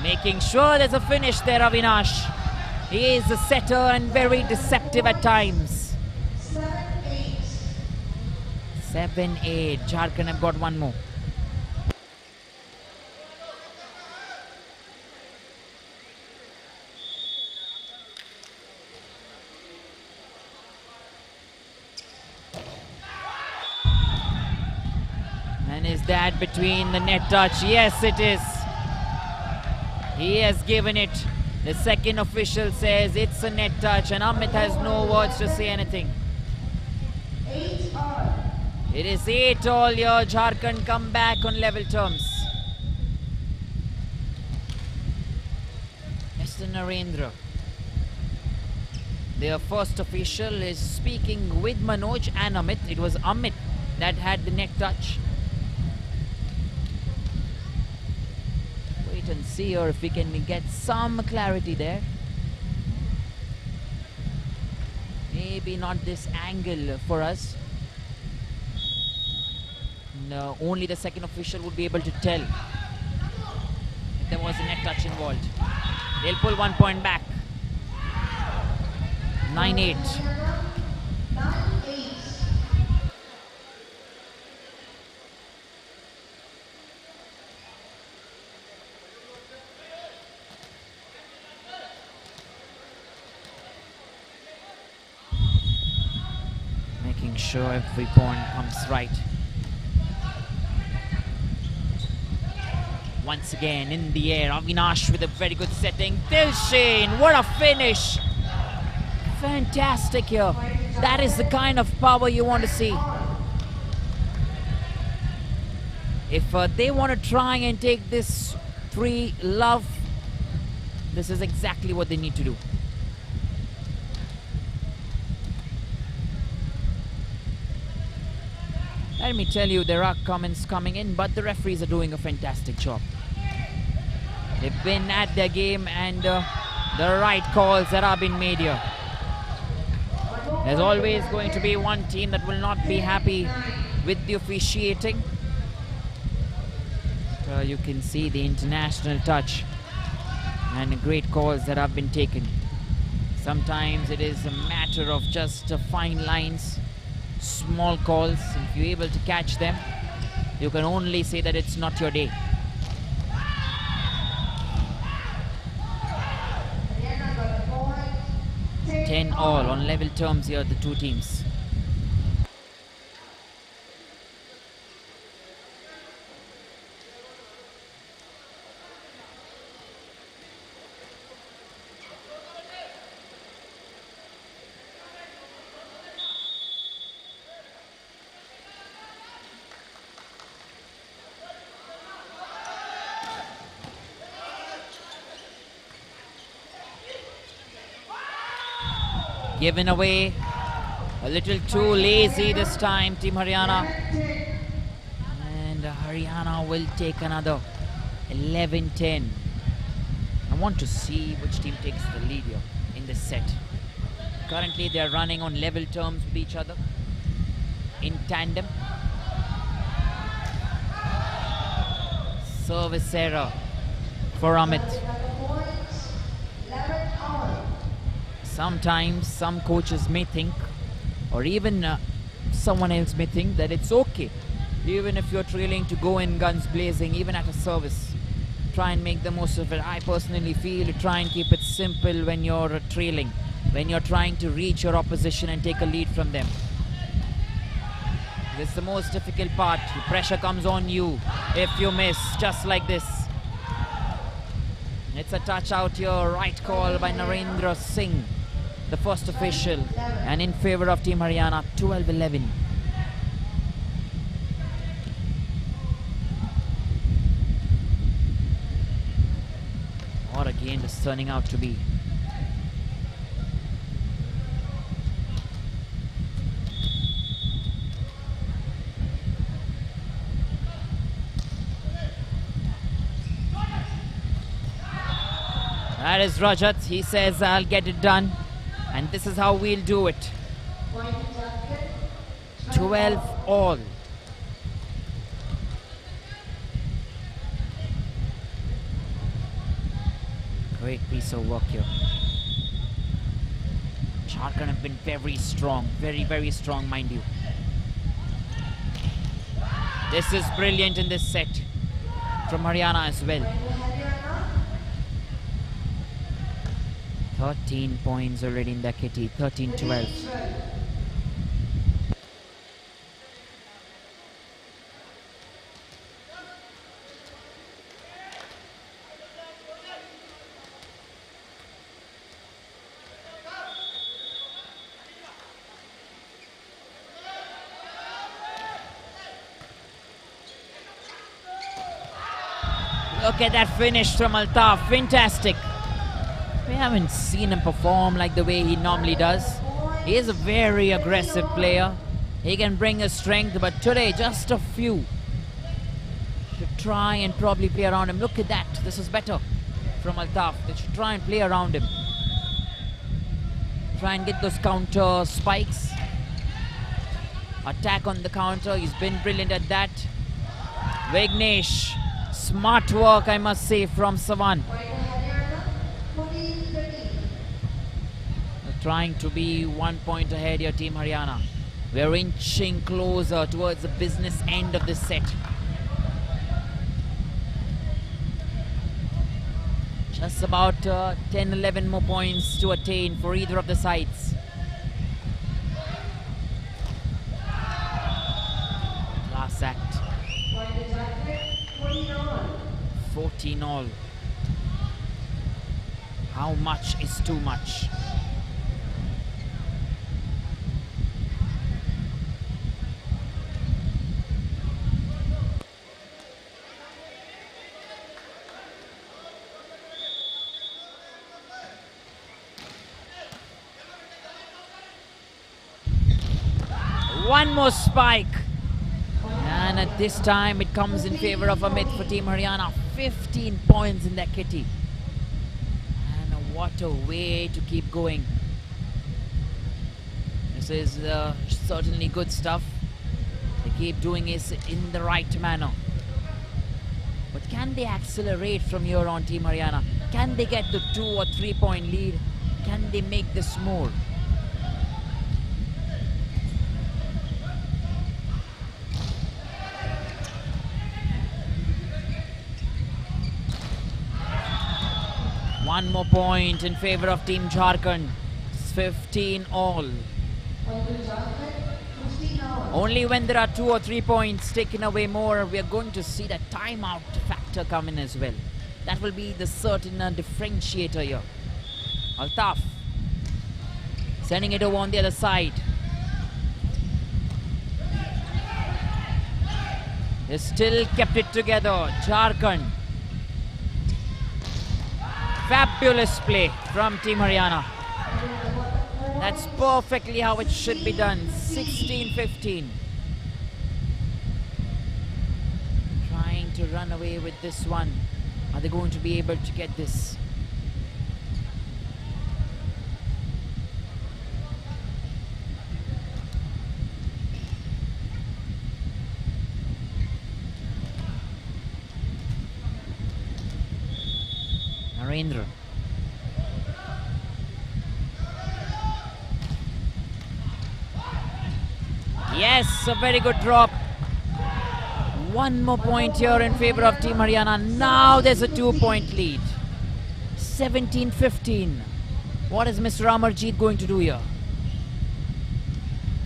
Making sure there's a finish there, Avinash. He is a setter and very deceptive at times. 7-8. 7-8. Jharkhand have got one more. And is that between the net touch? Yes, it is. He has given it. The second official says it's a net touch, and Amit has no words to say anything. 8-all. It is 8-all here. Jharkhand come back on level terms. Mr. Narendra, their first official, is speaking with Manoj and Amit. It was Amit that had the net touch. Wait and see here if we can get some clarity there. Maybe not this angle for us. No, only the second official would be able to tell if there was a net touch involved. They'll pull 1 point back. 9-8. 9-8. Making sure every point comes right. Once again in the air, Avinash with a very good setting. Dilshan, what a finish! Fantastic here. That is the kind of power you want to see. If they want to try and take this 3 love, this is exactly what they need to do. Let me tell you, there are comments coming in, but the referees are doing a fantastic job. They've been at their game, and the right calls that have been made here. There's always going to be one team that will not be happy with the officiating. You can see the international touch and the great calls that have been taken. Sometimes it is a matter of just fine lines, small calls. If you're able to catch them, you can only say that it's not your day. 10-all on level terms here, the two teams. Given away a little too lazy this time, Team Haryana. And Haryana will take another 11-10. I want to see which team takes the lead here in this set. Currently they are running on level terms with each other in tandem. Service error for Amit. Sometimes some coaches may think, or even someone else may think, that it's okay, even if you're trailing, to go in guns blazing, even at a service. Try and make the most of it. I personally feel try and keep it simple when you're trailing, when you're trying to reach your opposition and take a lead from them. This is the most difficult part. The pressure comes on you if you miss, just like this. It's a touch out here, right call by Narendra Singh, the first official, and in favor of Team Haryana, 12-11. What a game it's turning out to be. That is Rajat. He says, I'll get it done. And this is how we'll do it. 12 all. Great piece of work here. Jharkhand have been very strong. Very, very strong, mind you. This is brilliant in this set from Haryana as well. 13 points already in the kitty. 13-12. Look at that finish from Altaf. Fantastic. We haven't seen him perform like the way he normally does. He is a very aggressive player. He can bring a strength, but today just a few. Should try and probably play around him. Look at that. This is better from Altaf. They should try and play around him. Try and get those counter spikes. Attack on the counter. He's been brilliant at that. Vignesh. Smart work, I must say, from Savan. Trying to be 1 point ahead here, Team Haryana. We're inching closer towards the business end of this set. Just about 10-11 more points to attain for either of the sides. Last act. 14 all. How much is too much? One more spike. And at this time it comes in favor of Amit for Team Haryana. 15 points in that kitty. And what a way to keep going. This is certainly good stuff. They keep doing it in the right manner. But can they accelerate from here on, Team Haryana? Can they get the 2 or 3 point lead? Can they make this more? One more point in favor of Team Jharkhand. 15 all. Only when there are 2 or 3 points taken away more, we are going to see that timeout factor come in as well. That will be the certain differentiator here. Altaf sending it over on the other side. They still kept it together. Jharkhand. Fabulous play from Team Haryana. That's perfectly how it should be done. 16-15. to run away with this one? Are they going to be able to get this? Narendra. Yes, a very good drop. One more point here in favor of Team Haryana. Now there's a 2-point lead. 17-15. What is Mr. Amarjeet going to do here?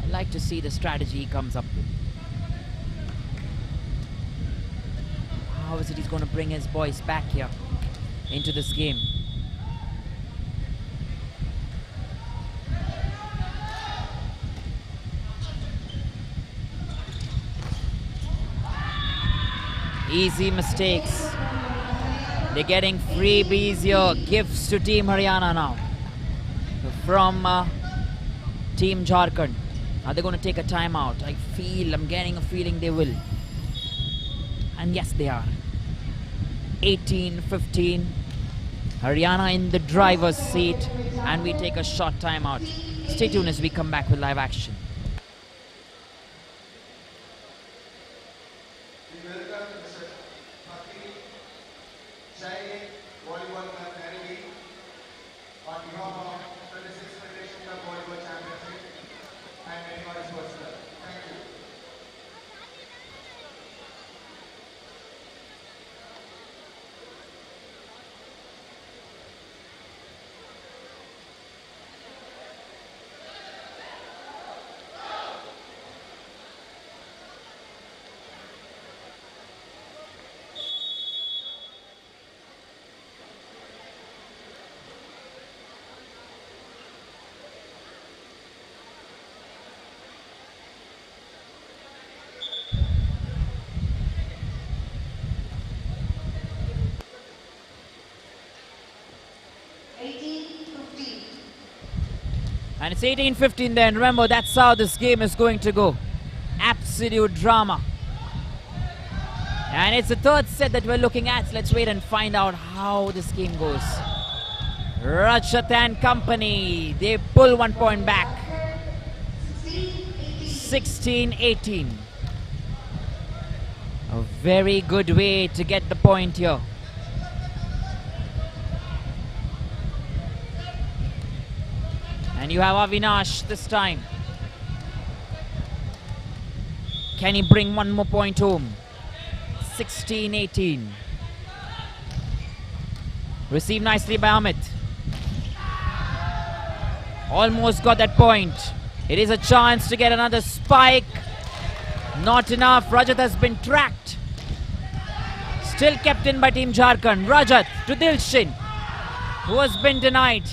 I'd like to see the strategy he comes up with. How is it he's going to bring his boys back here into this game? Easy mistakes. They're getting freebies here, gifts to Team Haryana now from Team Jharkhand. Are they going to take a timeout? I'm getting a feeling they will. And yes, they are. 18-15. Haryana in the driver's seat, and we take a short timeout. Stay tuned as we come back with live action. We welcome Mr. Volleyball Club Karaikal on behalf of 26th Federation Club Volleyball Championship and Medical Sports Club. Thank you. And it's 18-15 then. Remember, that's how this game is going to go. Absolute drama. And it's the third set that we're looking at. Let's wait and find out how this game goes. Rajat and company, they pull 1 point back. 16-18. A very good way to get the point here. And you have Avinash this time. Can he bring one more point home? 16-18. Received nicely by Amit. Almost got that point. It is a chance to get another spike. Not enough. Rajat has been tracked. Still kept in by Team Jharkhand. Rajat to Dilshin, who has been denied.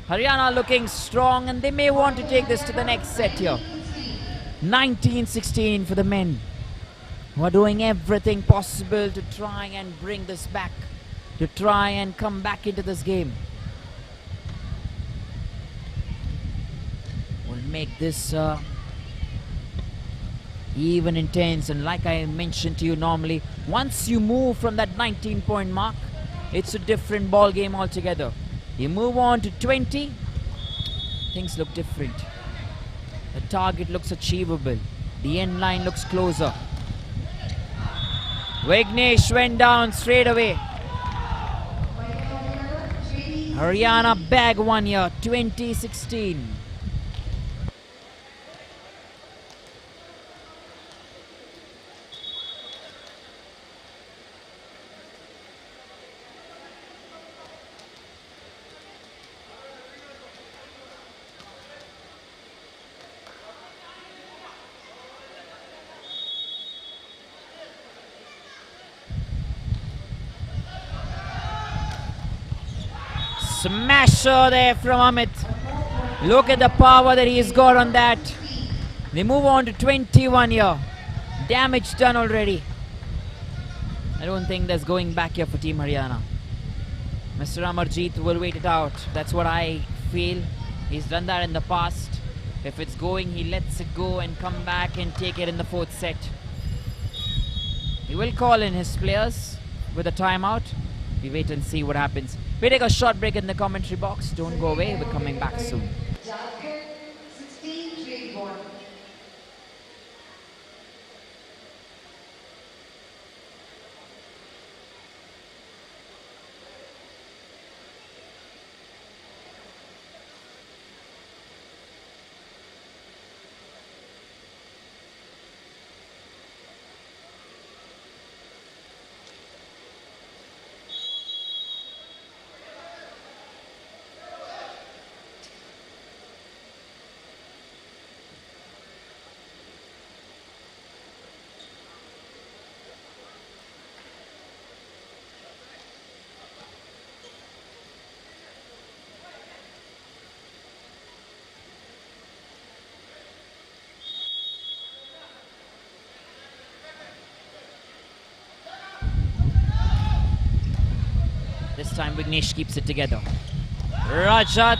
Haryana looking strong, and they may want to take this to the next set here. 19-16 for the men, who are doing everything possible to try and bring this back, to try and come back into this game. We'll make this even intense, and like I mentioned to you, normally once you move from that 19-point mark, it's a different ball game altogether. You move on to 20, things look different. The target looks achievable. The end line looks closer. Vignesh went down straight away. Haryana bag one here, 20-16. Smasher there from Amit. Look at the power that he's got on that. They move on to 21 here. Damage done already. I don't think there's going back here for Team Haryana. Mr. Amarjeet will wait it out. That's what I feel. He's done that in the past. If it's going, he lets it go and come back and take it in the fourth set. He will call in his players with a timeout. We wait and see what happens. We take a short break in the commentary box. Don't go away. We're coming back soon. JHARKHAND 16-21. This time Vignesh keeps it together. Rajat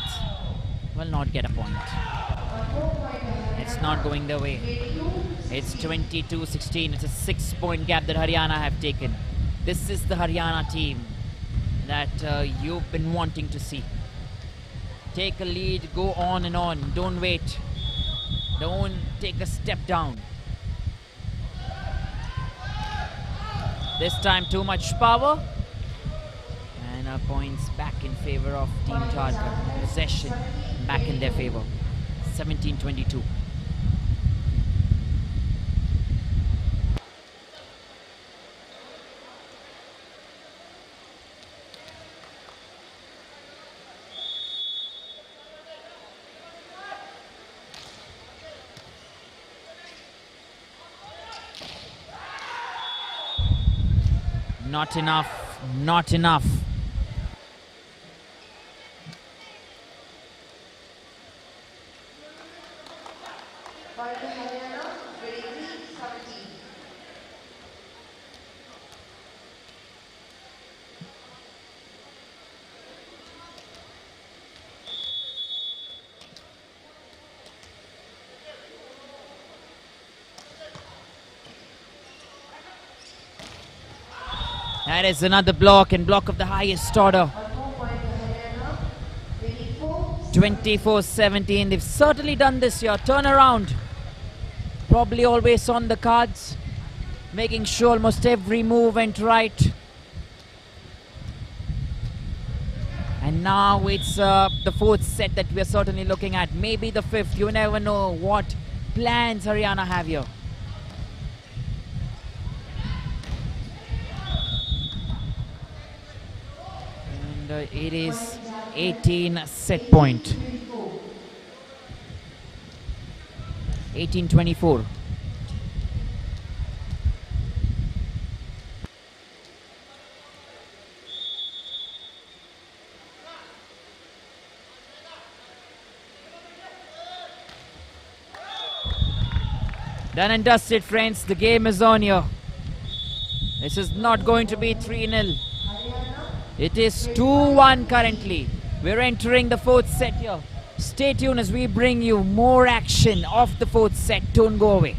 will not get a point. It's not going their way. It's 22-16. It's a 6-point gap that Haryana have taken. This is the Haryana team that you've been wanting to see. Take a lead, go on and on. Don't wait. Don't take a step down. This time too much power. And points back in favor of Team Jharkhand. Possession back in their favor. 17-22. Not enough. Not enough. For the Haryana, 23-17. That is another block, and block of the highest order. On 4 point Haryana, 24. 24-17. They've certainly done this here. Turn around. Probably always on the cards. Making sure almost every move went right. And now it's the fourth set that we're certainly looking at. Maybe the fifth. You never know what plans Haryana have here. And it is 18 set point. 18-24. Done and dusted, friends. The game is on here. This is not going to be 3-0. It is 2-1 currently. We're entering the fourth set here. Stay tuned as we bring you more action of the fourth set. Don't go away.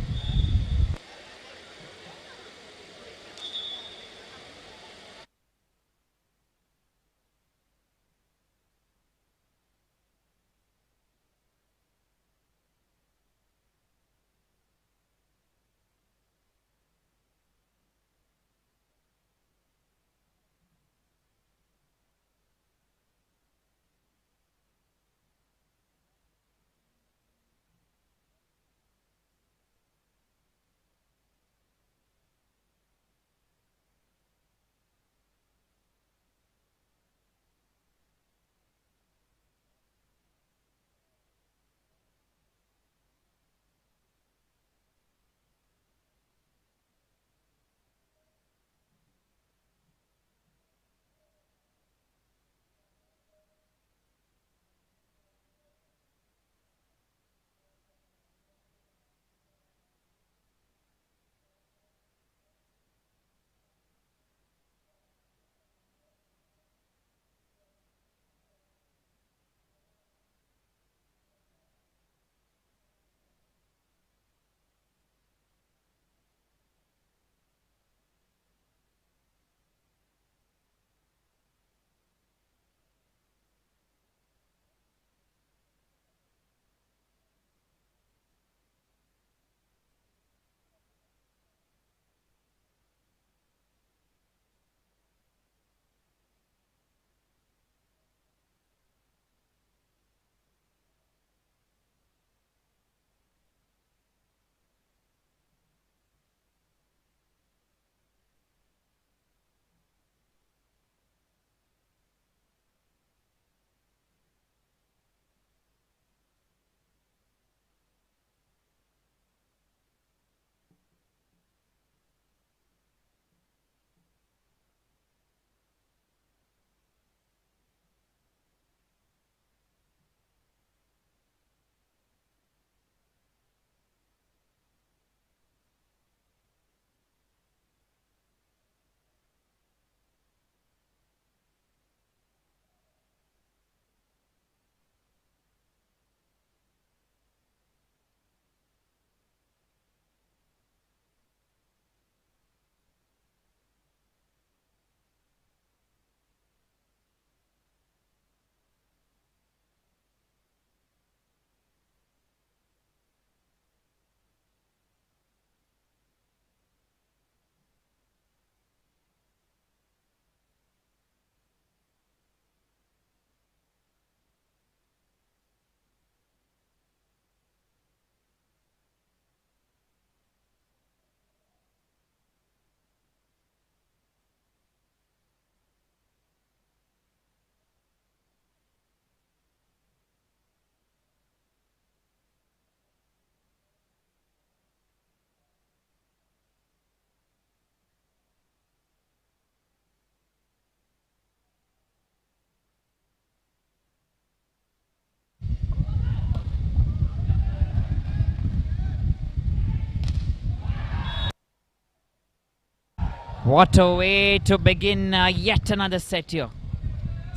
What a way to begin yet another set here.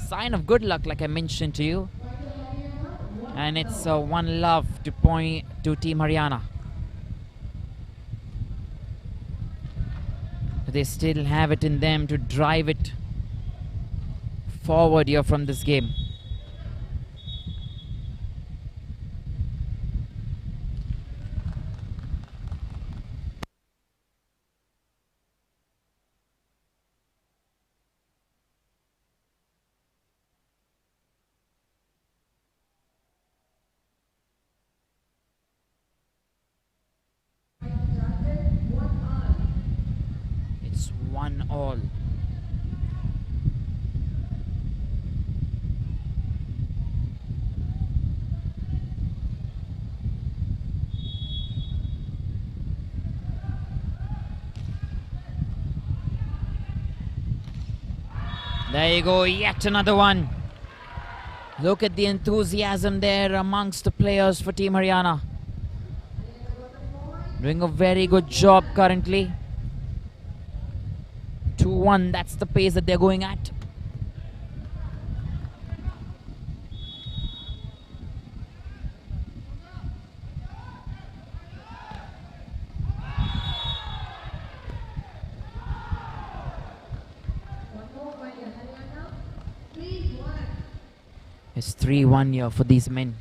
Sign of good luck, like I mentioned to you. And it's one love to point to Team Haryana. They still have it in them to drive it forward here from this game. It's 1-all. There you go, yet another one. Look at the enthusiasm there amongst the players for Team Haryana. Doing a very good job currently. 2-1, that's the pace that they're going at. It's 3-1 here for these men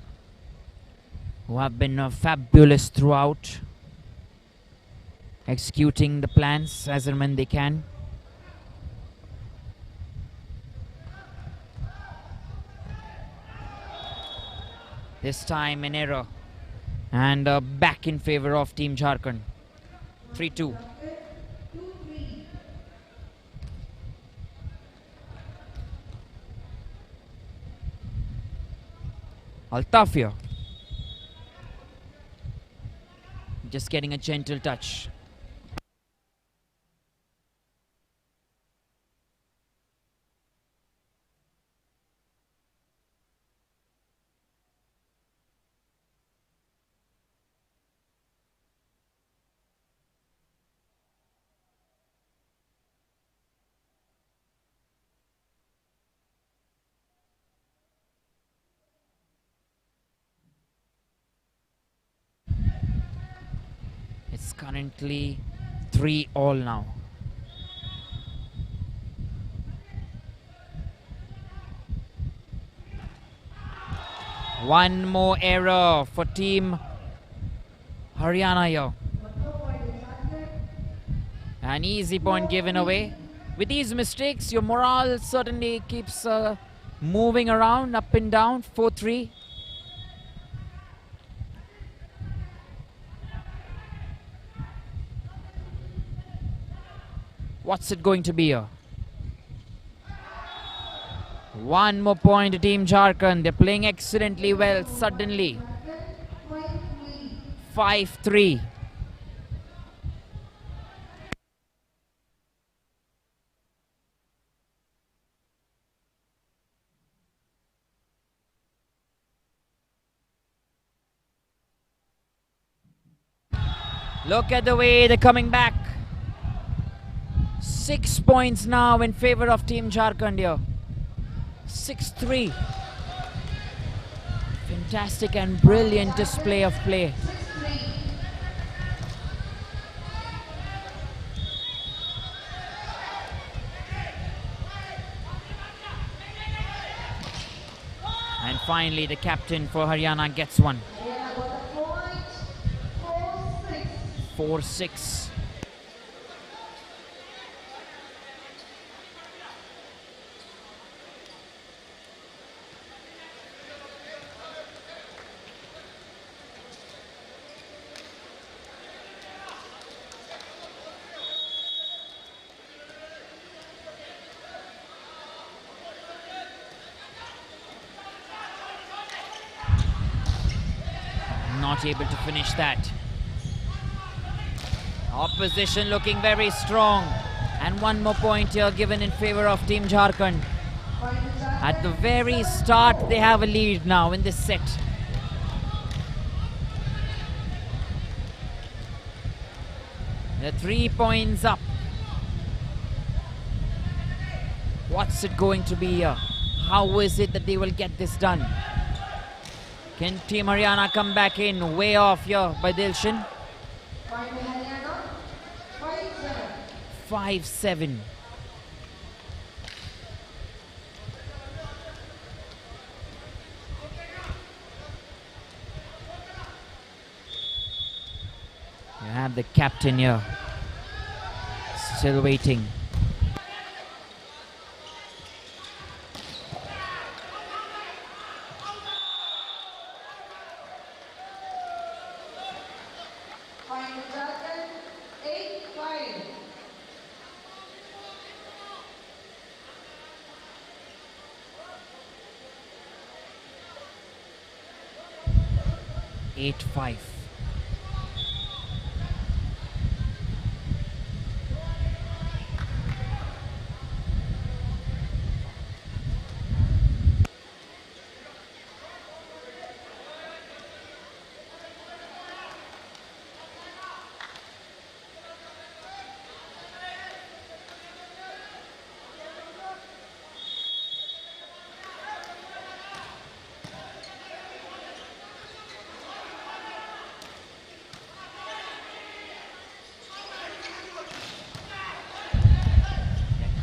who have been fabulous throughout, executing the plans as and when they can. This time an error, and back in favor of Team Jharkhand. 3-2. Altaf here. Just getting a gentle touch. It's currently 3-all now. One more error for Team Haryana here. An easy point given away. With these mistakes, your morale certainly keeps moving around, up and down. 4-3. What's it going to be here? One more point to Team Jharkhand. They're playing excellently well suddenly. 5-3. Look at the way they're coming back. 6 points now in favor of Team Jharkhand here. 6-3. Fantastic and brilliant display of play. And finally the captain for Haryana gets one. 4-6. Not able to finish that. Opposition looking very strong. And one more point here given in favor of Team Jharkhand. At the very start, they have a lead now in this set. They're 3 points up. What's it going to be here? How is it that they will get this done? Can Team Haryana come back in? Way off here by Dilshan. Point to Haryana. 5-7. 5-7. You have the captain here. Still waiting. Point to Jharkhand. 8-5. 8-5.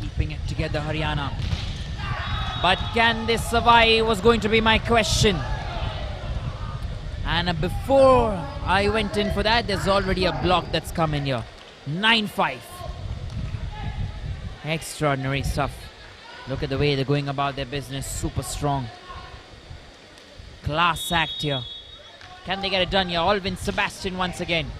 Keeping it together, Haryana. But can they survive was going to be my question. And before I went in for that, there's already a block that's come in here. 9-5. Extraordinary stuff. Look at the way they're going about their business. Super strong. Class act here. Can they get it done here? Alvin Sebastian once again.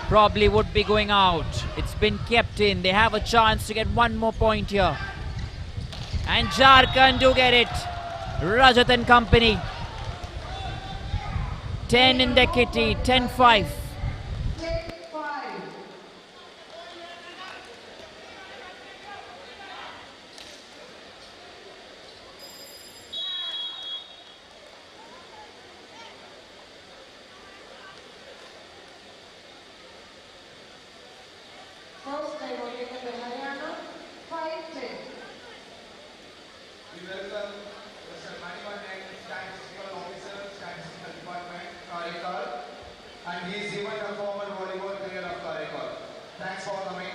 Probably would be going out. It's been kept in. They have a chance to get one more point here. And Jharkhand do get it. Rajat and company. 10 in the kitty. 10-5. 10-5. First time away to Haryana. 5-10. We welcome Mr. Manivan, Statistical Officer, Statistical Department, Karaikal, and he is even a former volleyball player of Karaikal. Thanks for coming.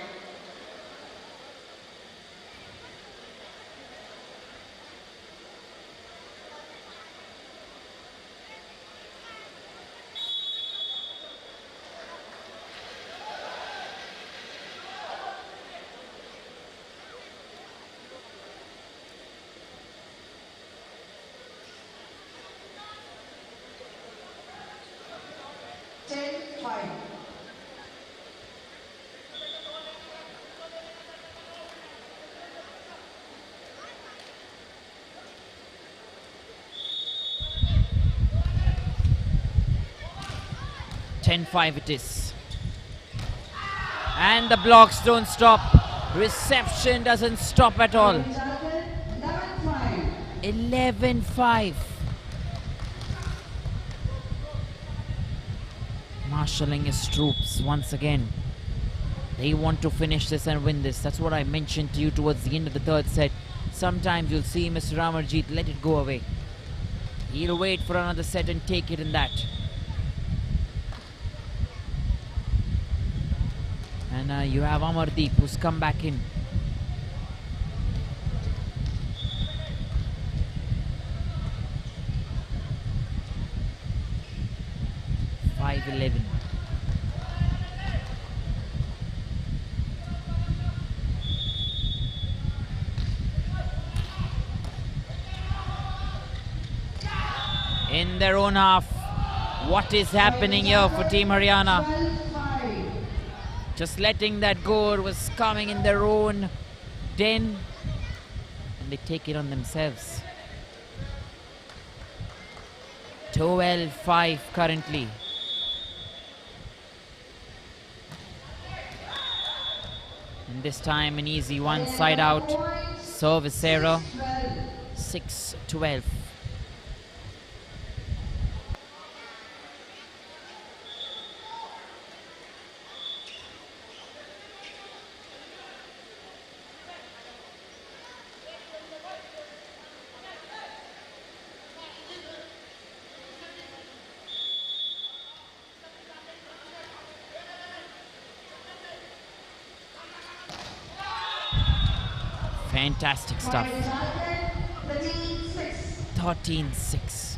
Ten, 5. It is. And the blocks don't stop. Reception doesn't stop at all. Jharkhand. 11-5. 11-5. Marshalling his troops once again. They want to finish this and win this. That's what I mentioned to you towards the end of the third set. Sometimes you'll see Mr. Amarjeet let it go away. He'll wait for another set and take it in that. And you have Amardeep who's come back in. In their own half. What is happening here for Team Haryana? 12-5. Just letting that go. It was coming in their own den. And they take it on themselves. 12-5 currently. And this time an easy one side out. Service error. 6-12. Fantastic stuff. Point Jharkhand, 13-6. 13-6.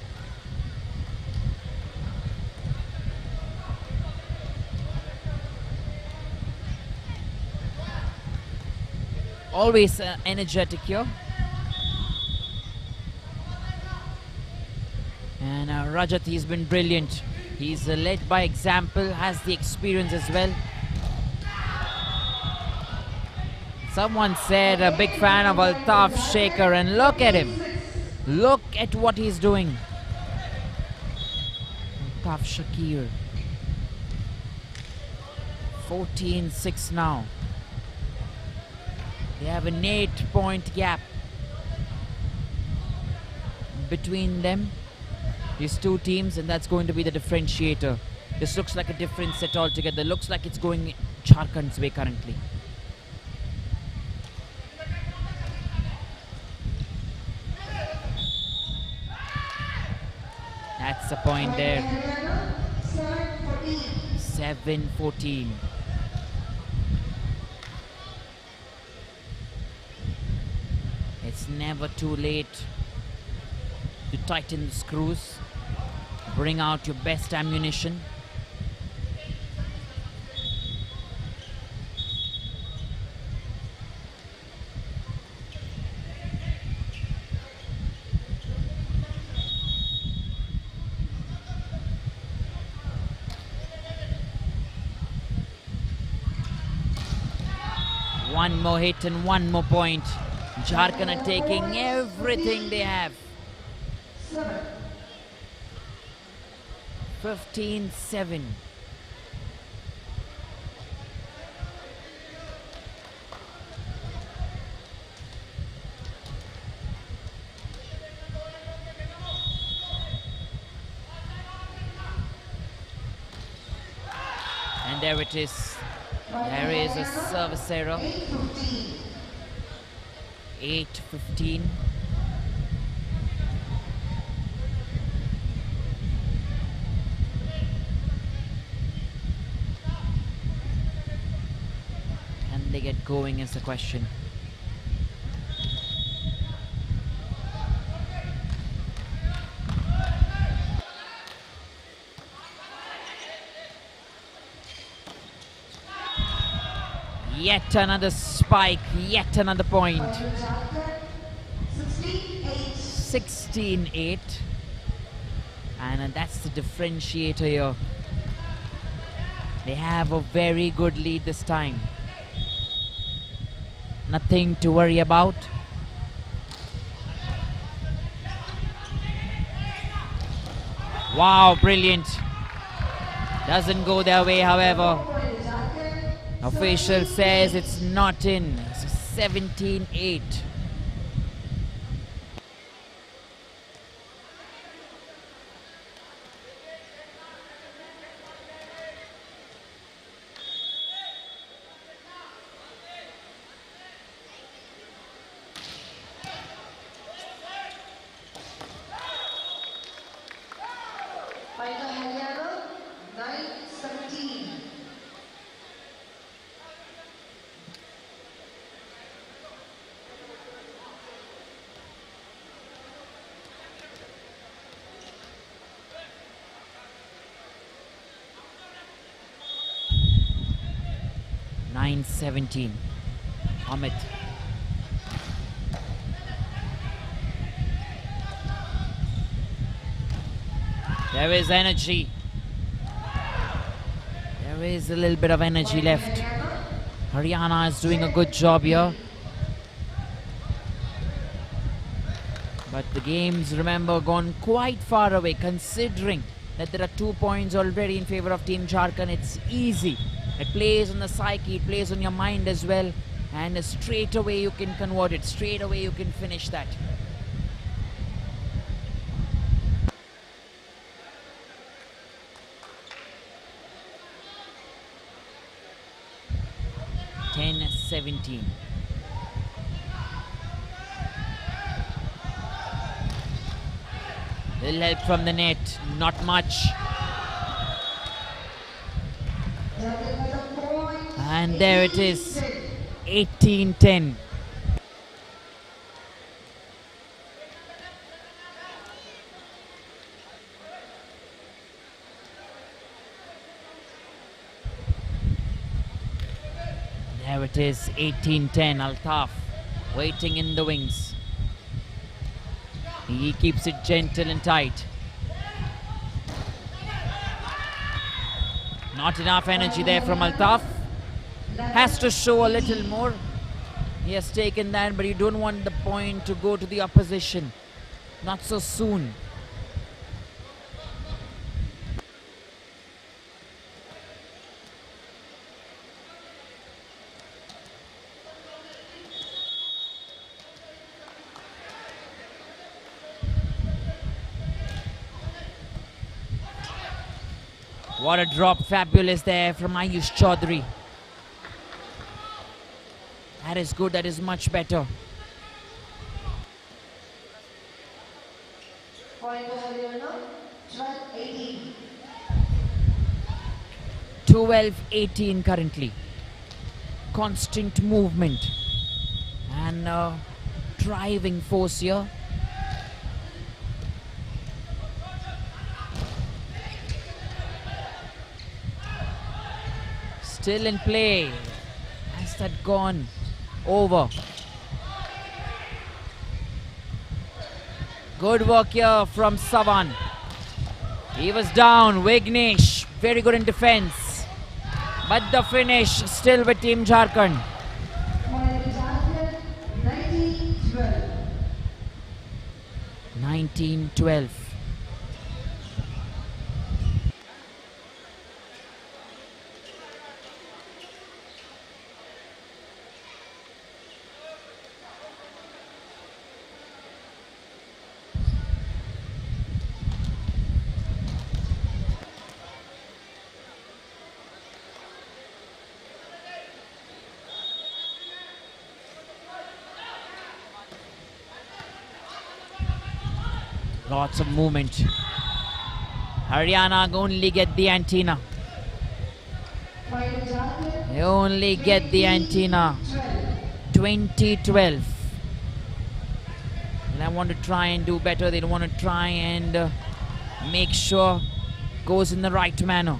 Always energetic here. And Rajat, he's been brilliant. He's led by example, has the experience as well. Someone said a big fan of Altaf Shaker, and look at him. Look at what he's doing. Altaf Shakir. 14-6 now. They have an 8-point gap between them, these two teams, and that's going to be the differentiator. This looks like a different set altogether. Looks like it's going Jharkhand's way currently. That's a point there. 7-14. It's never too late to tighten the screws, bring out your best ammunition. One more hit and one more point. Jharkhand are taking everything they have. 15-7. And there it is. There is a service error. 8-15. Can they get going is the question. Yet another spike, yet another point. 16-8. And that's the differentiator here. They have a very good lead this time. Nothing to worry about. Wow, brilliant. Doesn't go their way, however. Official says it's not in. 17-8. HARYANA, 9-17. 9-17. Amit. There is energy. There is a little bit of energy left. Haryana is doing a good job here. But the game's, remember, gone quite far away, considering that there are 2 points already in favor of Team Jharkhand. It's easy. It plays on the psyche, it plays on your mind as well. And straight away you can convert it. Straight away you can finish that. Ten 17. Little help from the net, not much. And there it is, 18-10. It is 18-10. Altaf waiting in the wings. He keeps it gentle and tight. Not enough energy there from Altaf. Has to show a little more. He has taken that, but you don't want the point to go to the opposition. Not so soon. What a drop, fabulous there from Ayush Chaudhary. That is good, that is much better. Point for HARYANA, 12-18. 12-18 currently. Constant movement and driving force here. Still in play. Has that gone over? Good work here from Savan. He was down. Vignesh, very good in defense. But the finish still with Team Jharkhand. Point Jharkhand, 19-12. 19-12. Lots of movement. Haryana only get the antenna. Point Jharkhand, They only get the antenna. 20-12. They want to try and do better. They don't want to try and make sure goes in the right manner.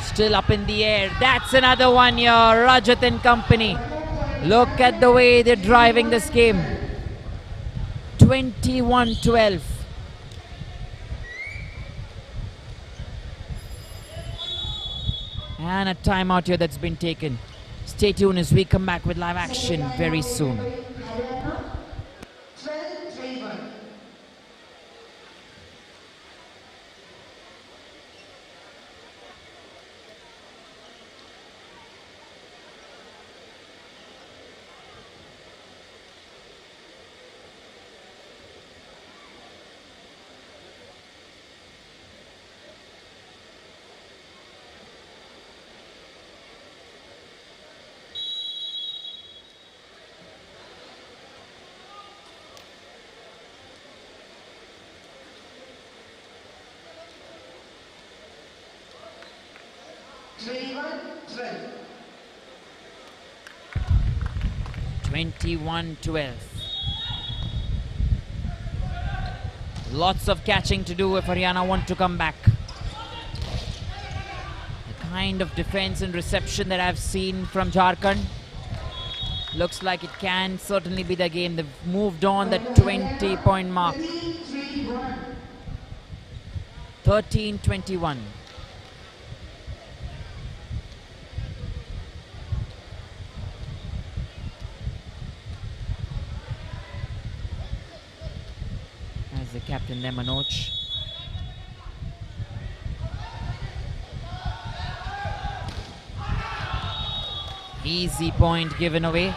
Still up in the air. That's another one here. Rajat and company. Look at the way they're driving this game. 21-12. And a timeout here that's been taken. Stay tuned as we come back with live action very soon. HARYANA, 12-21. Twelve. 21-12. Lots of catching to do if Haryana want to come back. The kind of defense and reception that I've seen from Jharkhand looks like it can certainly be the game. They've moved on the 20-point mark. 13-21. As the captain there, Manoj. Easy point given away.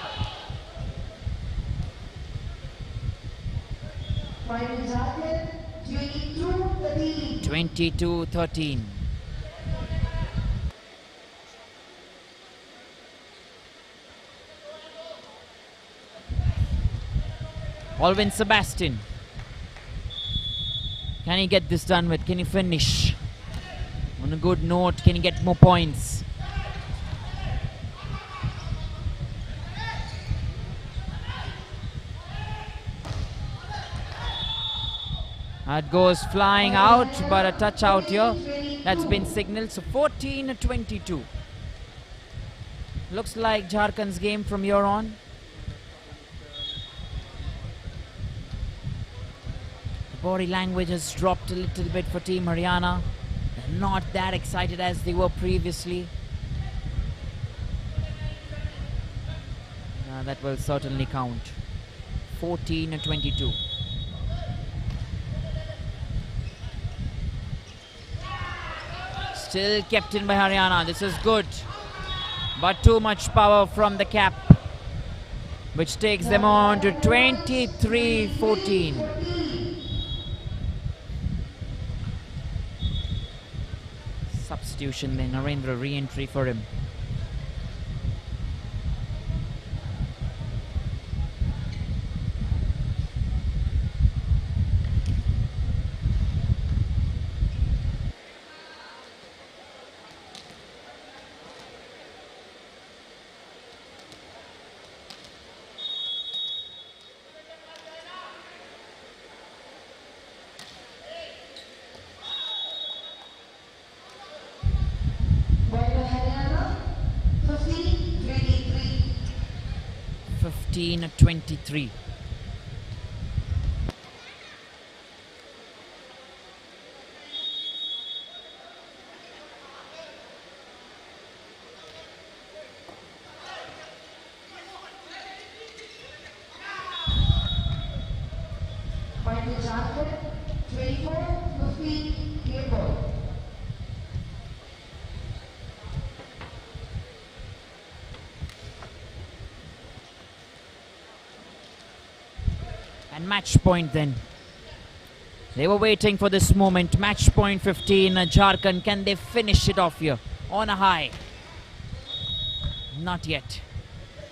Point Jharkhand, 22-13. 22-13. Alvin Sebastian. Can he get this done with? Can he finish on a good note? Can he get more points? That goes flying out, but a touch out here. That's been signaled. So 14-22. Looks like Jharkhand's game from here on. The body language has dropped a little bit for Team Haryana. They're not that excited as they were previously. That will certainly count. 14-22. Still kept in by Haryana. This is good. But too much power from the cap, which takes them on to 23-14. Substitution then, Narendra re-entry for him. Volleyball Haryana, 15-23. 15-23. Point to Jharkhand, 24-15, clear ball. And match point then. They were waiting for this moment. Match point 15, Jharkhand. Can they finish it off here on a high? Not yet.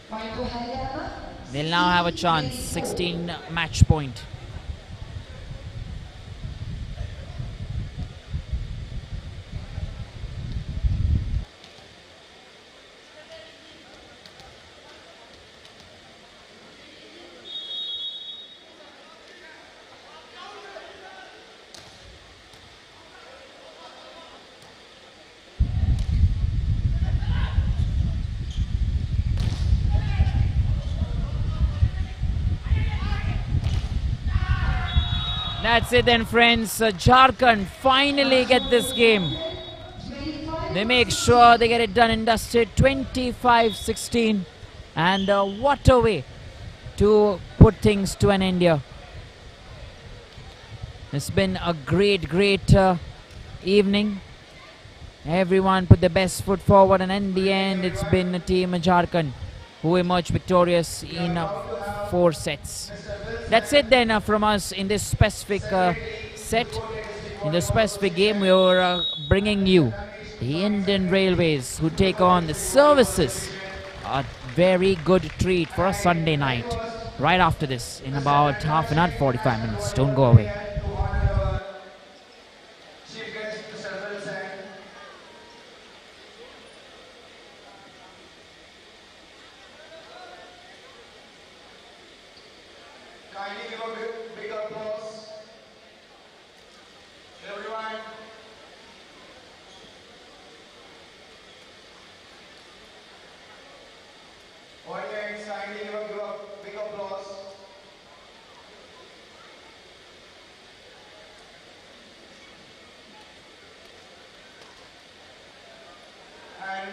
Point to Haryana, They'll now have a chance. 16 match point. That's it then, friends. Jharkhand finally get this game. They make sure they get it done and dusted. 25-16. And what a way to put things to an end here. It's been a great evening. Everyone put their best foot forward, and in the end it's been the team Jharkhand who emerged victorious in 4 sets. That's it then from us in this specific set. In this specific game, we are bringing you the Indian Railways, who take on the Services. A very good treat for a Sunday night. Right after this, in about half an hour, 45 minutes. Don't go away. Kindly give a big applause. Everyone. Audience, kindly give a big applause. And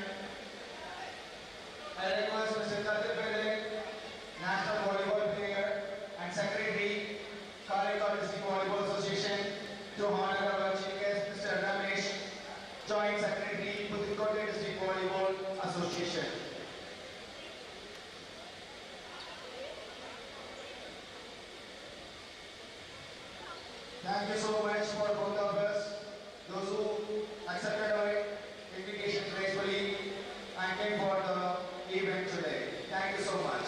I request Mr. Katir, National Volleyball Player and Secretary, Karaikal District Volleyball Association, to honor our chief guest, Mr. Ramesh, Joint Secretary, Pondicherry District Volleyball Association. Thank you so much for both of us, those who accepted our invitation gracefully and came for the event today. Thank you so much.